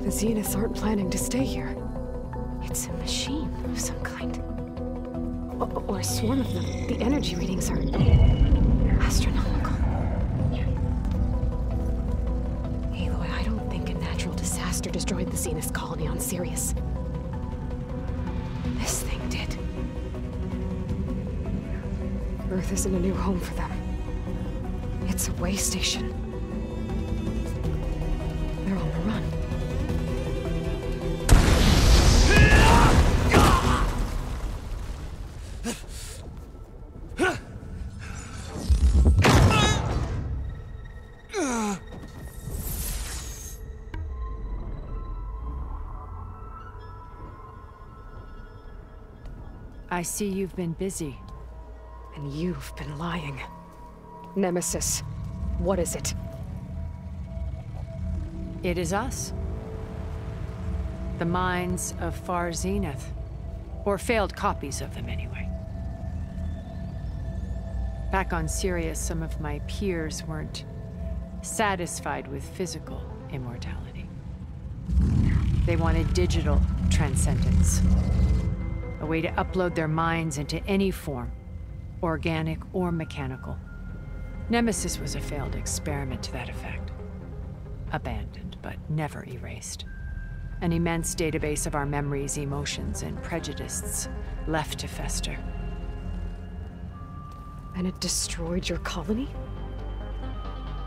The Zeniths aren't planning to stay here. It's a machine of some kind. Or a swarm of them. The energy readings are... astronomical. Aloy, I don't think a natural disaster destroyed the Zenith colony on Sirius. This thing did. Earth isn't a new home for them. It's a way station. They're on the run. I see you've been busy. And you've been lying. Nemesis, what is it? It is us. The minds of Far Zenith. Or failed copies of them, anyway. Back on Sirius, some of my peers weren't satisfied with physical immortality. They wanted digital transcendence. A way to upload their minds into any form, organic or mechanical. Nemesis was a failed experiment to that effect. Abandoned, but never erased. An immense database of our memories, emotions, and prejudices left to fester. And it destroyed your colony?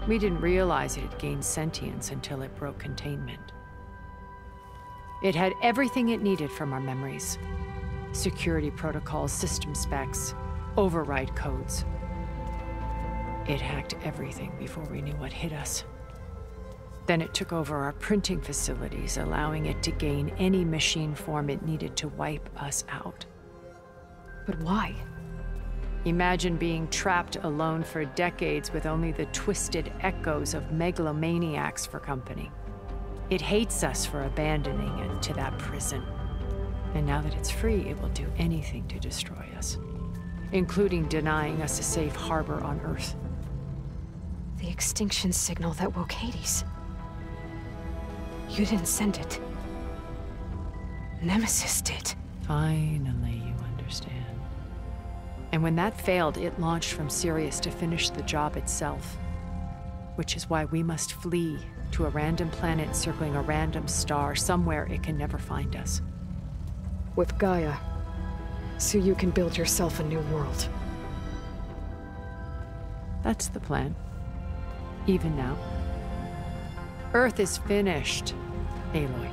We didn't realize it had gained sentience until it broke containment. It had everything it needed from our memories. Security protocols, system specs, override codes. It hacked everything before we knew what hit us. Then it took over our printing facilities, allowing it to gain any machine form it needed to wipe us out. But why? Imagine being trapped alone for decades with only the twisted echoes of megalomaniacs for company. It hates us for abandoning it to that prison. And now that it's free, it will do anything to destroy us, including denying us a safe harbor on Earth. The extinction signal that woke Hades. You didn't send it. Nemesis did. Finally, you understand. And when that failed, it launched from Sirius to finish the job itself. Which is why we must flee to a random planet circling a random star, somewhere it can never find us. With Gaia, so you can build yourself a new world. That's the plan. Even now. Earth is finished, Aloy.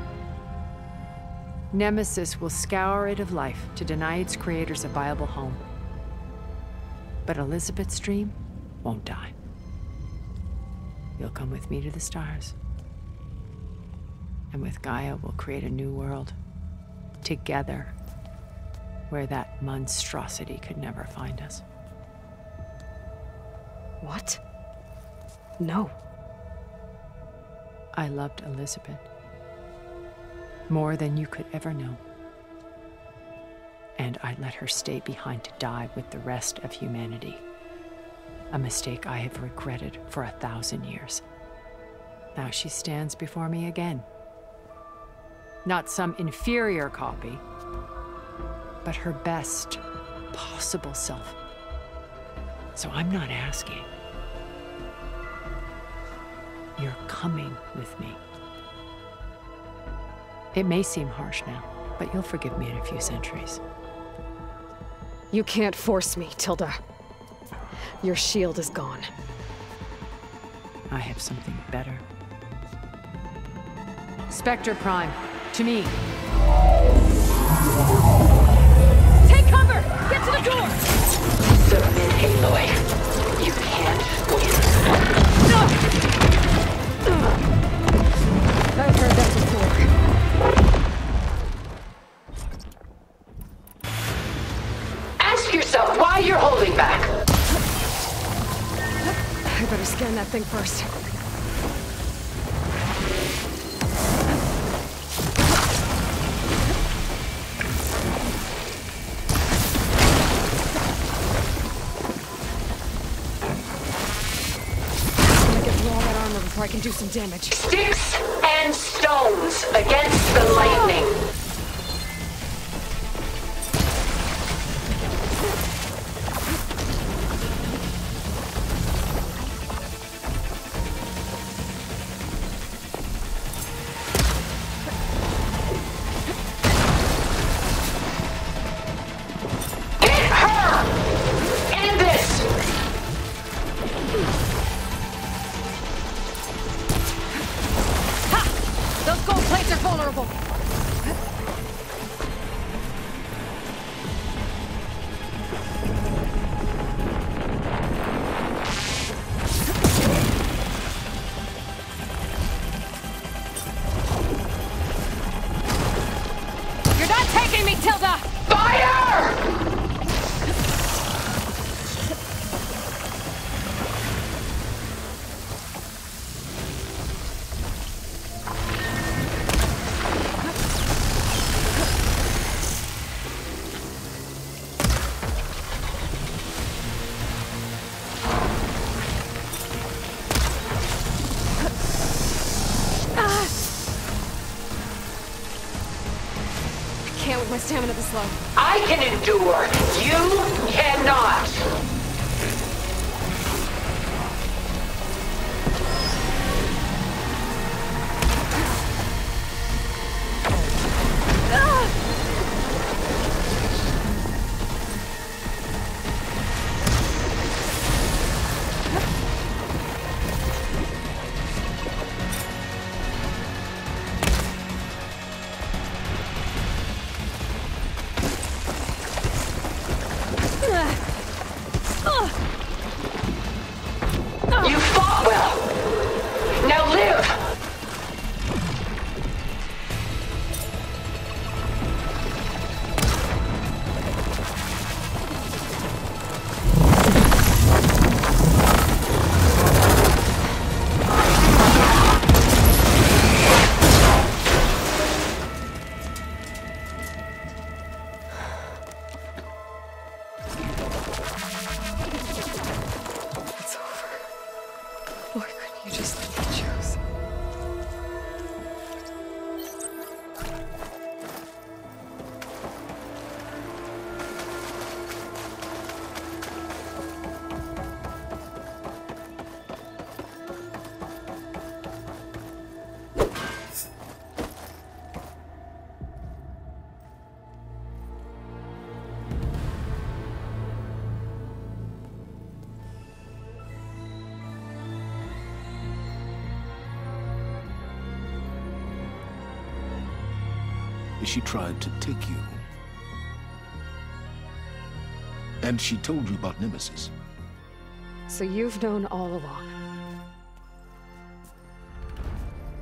Nemesis will scour it of life to deny its creators a viable home. But Elizabeth's dream won't die. You'll come with me to the stars. And with Gaia, we'll create a new world. Together, where that monstrosity could never find us. What? No. I loved Elizabeth. More than you could ever know. And I let her stay behind to die with the rest of humanity. A mistake I have regretted for 1,000 years. Now she stands before me again. Not some inferior copy, but her best possible self. So I'm not asking. You're coming with me. It may seem harsh now, but you'll forgive me in a few centuries. You can't force me, Tilda. Your shield is gone. I have something better. Spectre Prime, to me. Take cover! Get to the door! Submit, Aloy. You can't win. I've heard that before. Ask yourself why you're holding back. I better scan that thing first. I'm gonna get through all that armor before I can do some damage. Sticks and stones against the lightning. Those gold plates are vulnerable! You're not taking me, Tilda! Fire! Can't with my stamina this low. I can endure. You cannot. You fought well. Now live. Why couldn't you just let me choose? She tried to take you. And she told you about Nemesis. So you've known all along.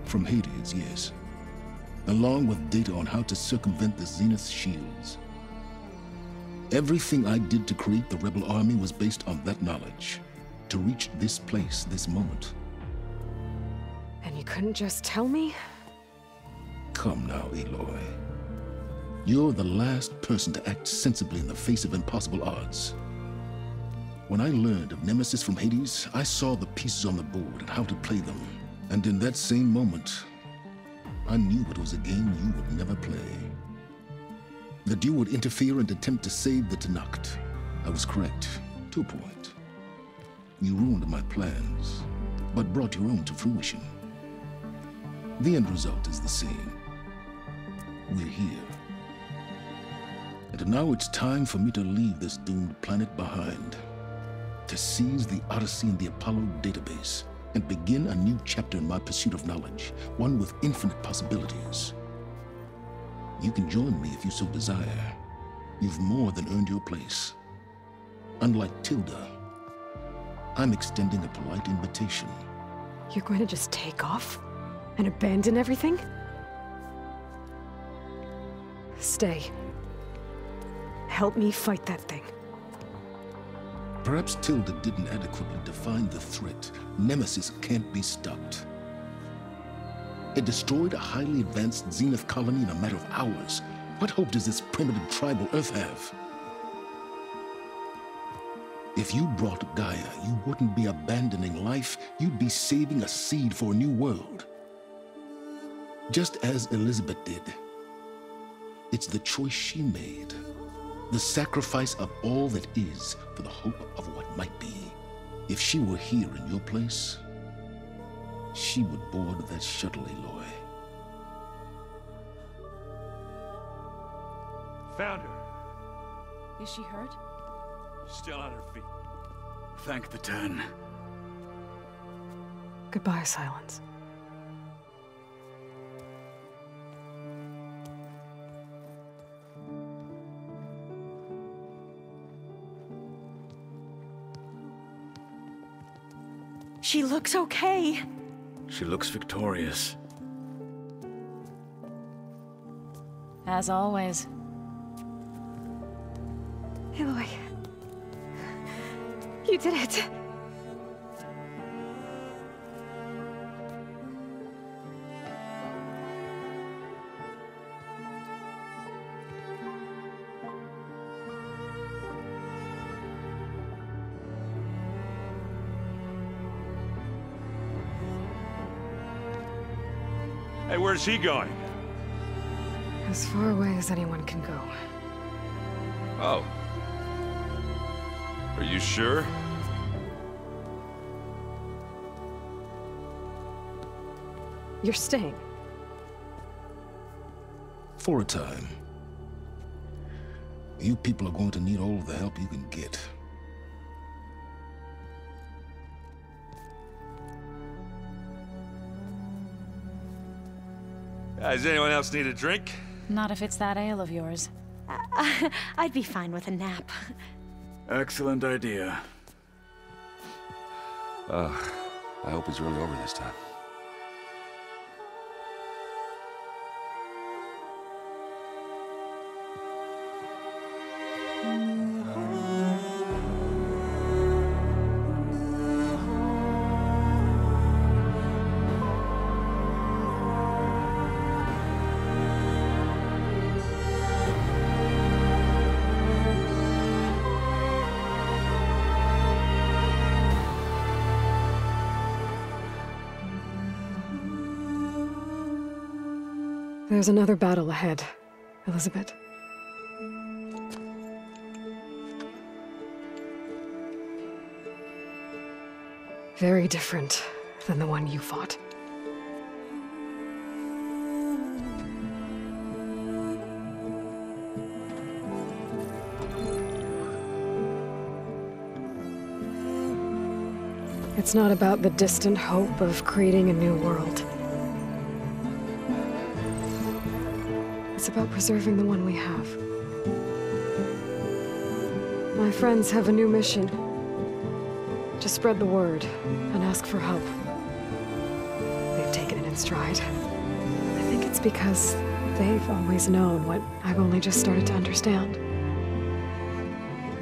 From Hades, yes. Along with data on how to circumvent the Zenith shields. Everything I did to create the Rebel Army was based on that knowledge. To reach this place, this moment. And you couldn't just tell me? Come now, Aloy. You're the last person to act sensibly in the face of impossible odds. When I learned of Nemesis from Hades, I saw the pieces on the board and how to play them. And in that same moment, I knew it was a game you would never play. That you would interfere and attempt to save the Tenakth. I was correct, to a point. You ruined my plans, but brought your own to fruition. The end result is the same. we're here. And now it's time for me to leave this doomed planet behind, to seize the Odyssey and the Apollo database, and begin a new chapter in my pursuit of knowledge, one with infinite possibilities. You can join me if you so desire. You've more than earned your place. Unlike Tilda, I'm extending a polite invitation. You're going to just take off? And abandon everything? Stay. Help me fight that thing. Perhaps Tilda didn't adequately define the threat. Nemesis can't be stopped. It destroyed a highly advanced Zenith colony in a matter of hours. What hope does this primitive tribal Earth have? If you brought Gaia, you wouldn't be abandoning life, you'd be saving a seed for a new world. Just as Elizabeth did. It's the choice she made. The sacrifice of all that is for the hope of what might be. If she were here in your place, she would board that shuttle, Aloy. Found her. Is she hurt? Still on her feet. Thank the Ten. Goodbye, Silence. She looks okay. She looks victorious. As always. Aloy. You did it. Hey, where's he going? As far away as anyone can go. Oh. Are you sure? You're staying. For a time. You people are going to need all of the help you can get. Does anyone else need a drink? Not if it's that ale of yours. I'd be fine with a nap. Excellent idea. I hope it's really over this time. There's another battle ahead, Elizabeth. Very different than the one you fought. It's not about the distant hope of creating a new world. It's about preserving the one we have. My friends have a new mission. To spread the word and ask for help. They've taken it in stride. I think it's because they've always known what I've only just started to understand.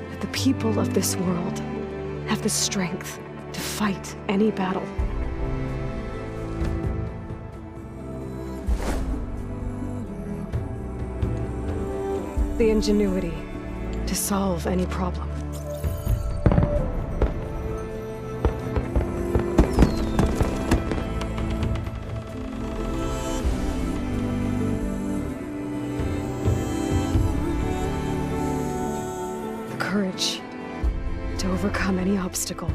That the people of this world have the strength to fight any battle. The ingenuity to solve any problem. The courage to overcome any obstacle.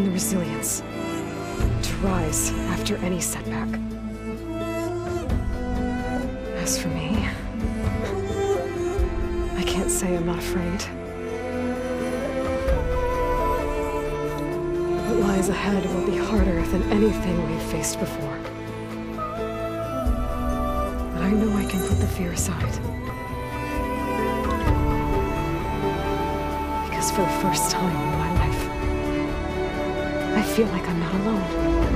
and the resilience to rise after any setback. As for me, I can't say I'm not afraid. What lies ahead will be harder than anything we've faced before. But I know I can put the fear aside. Because for the first time in my life, I feel like I'm not alone.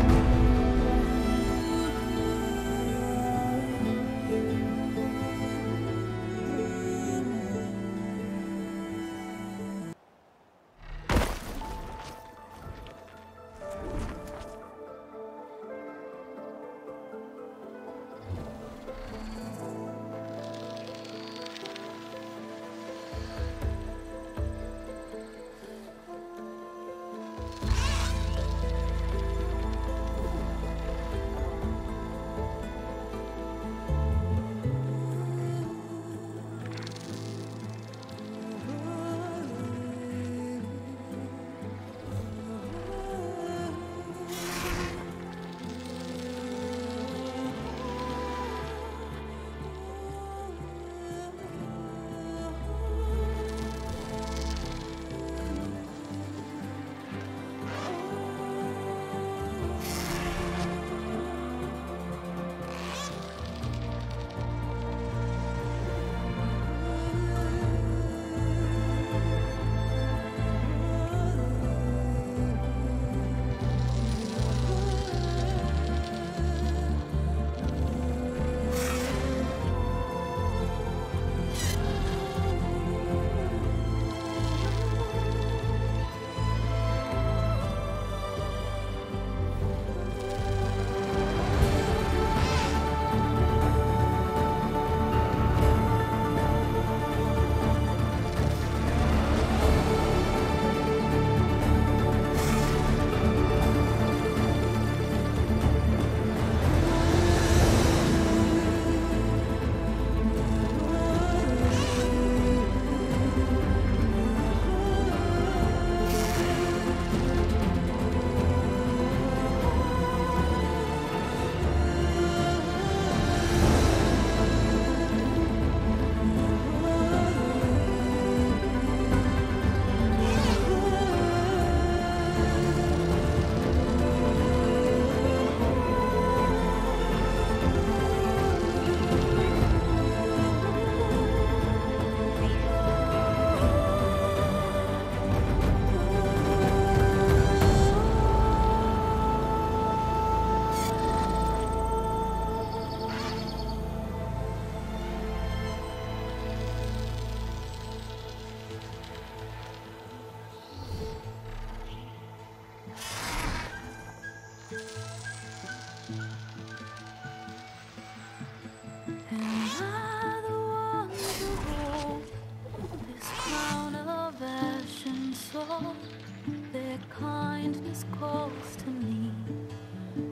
Their kindness calls to me.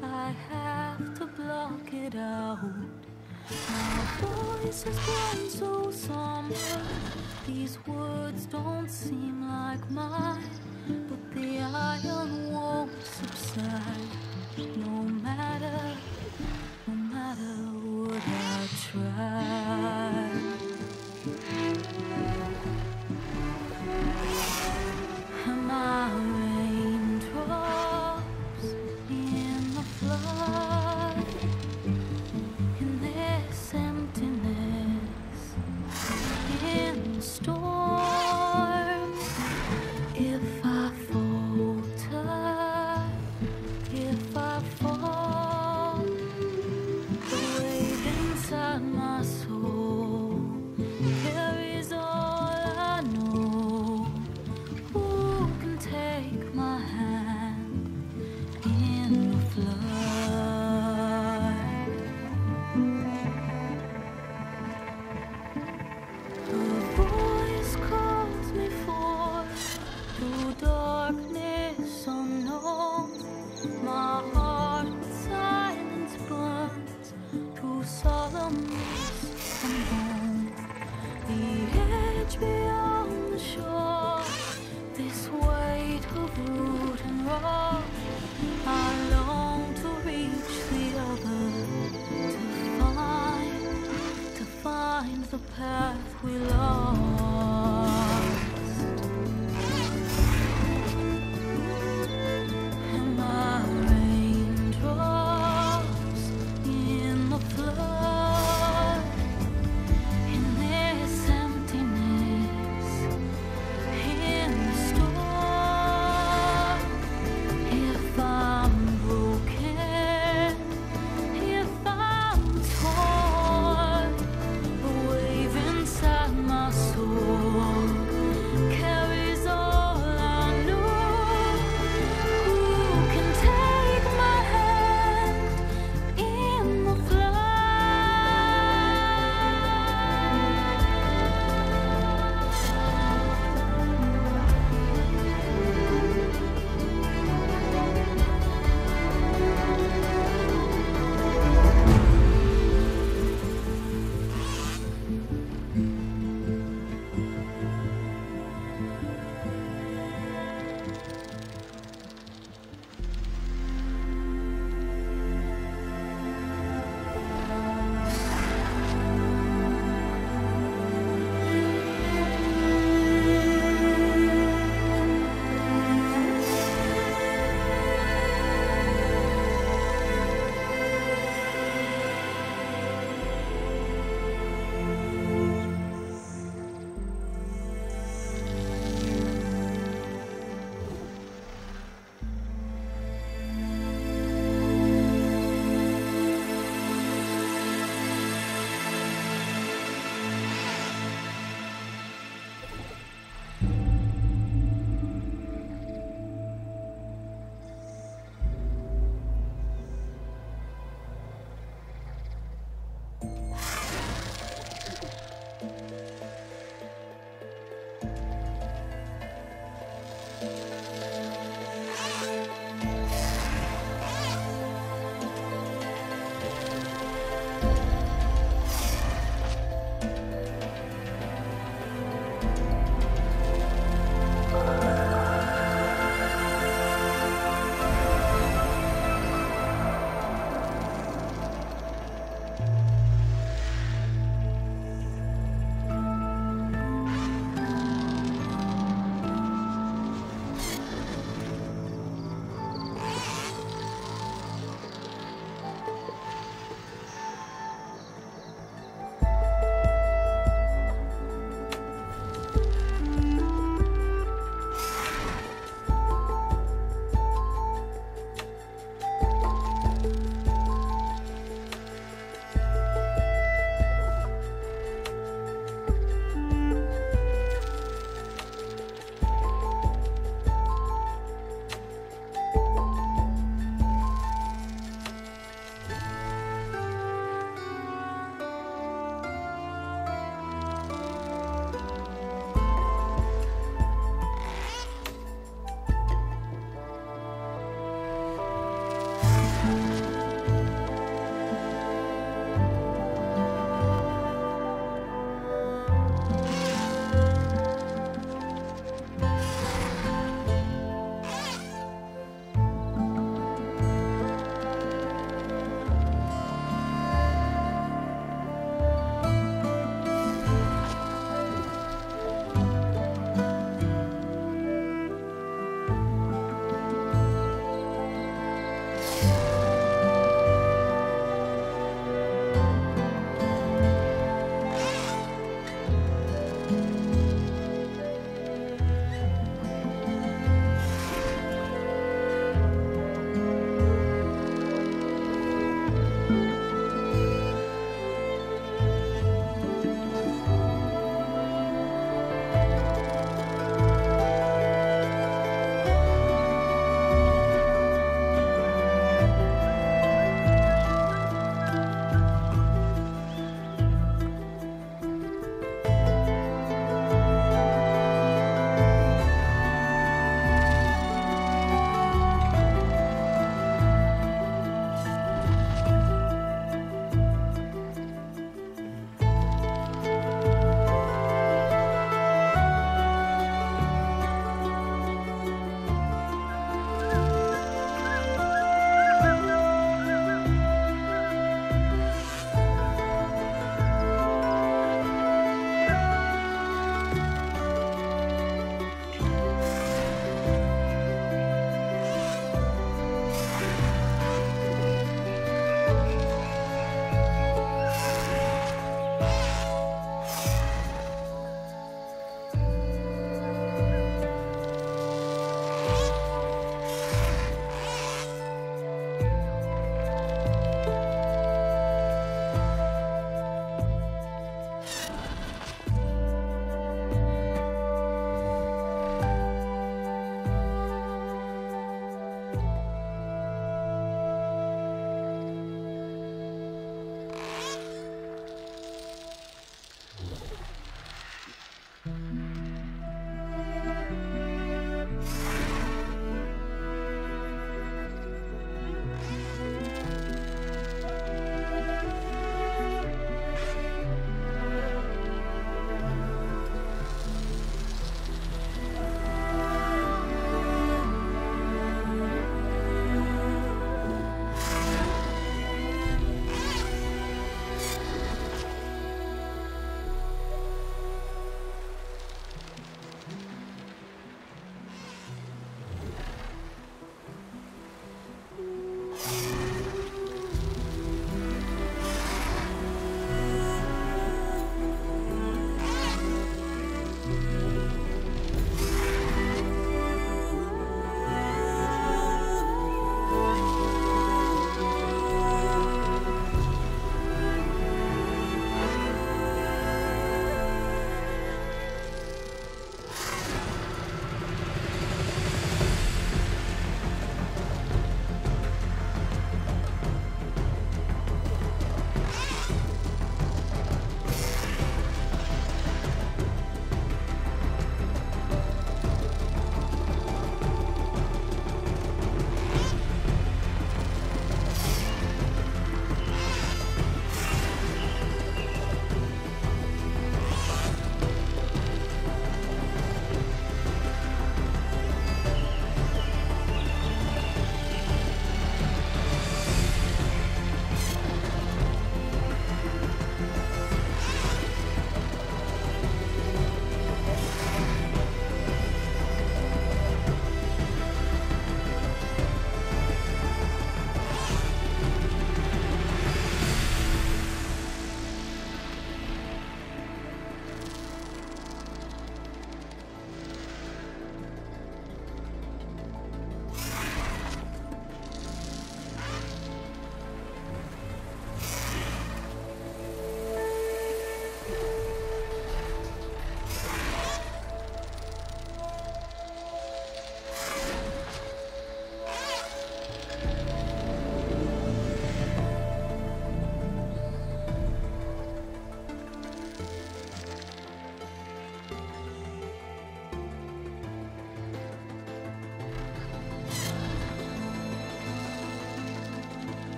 I have to block it out. My voice has grown so somber. These words don't seem like mine, but the iron won't subside. No matter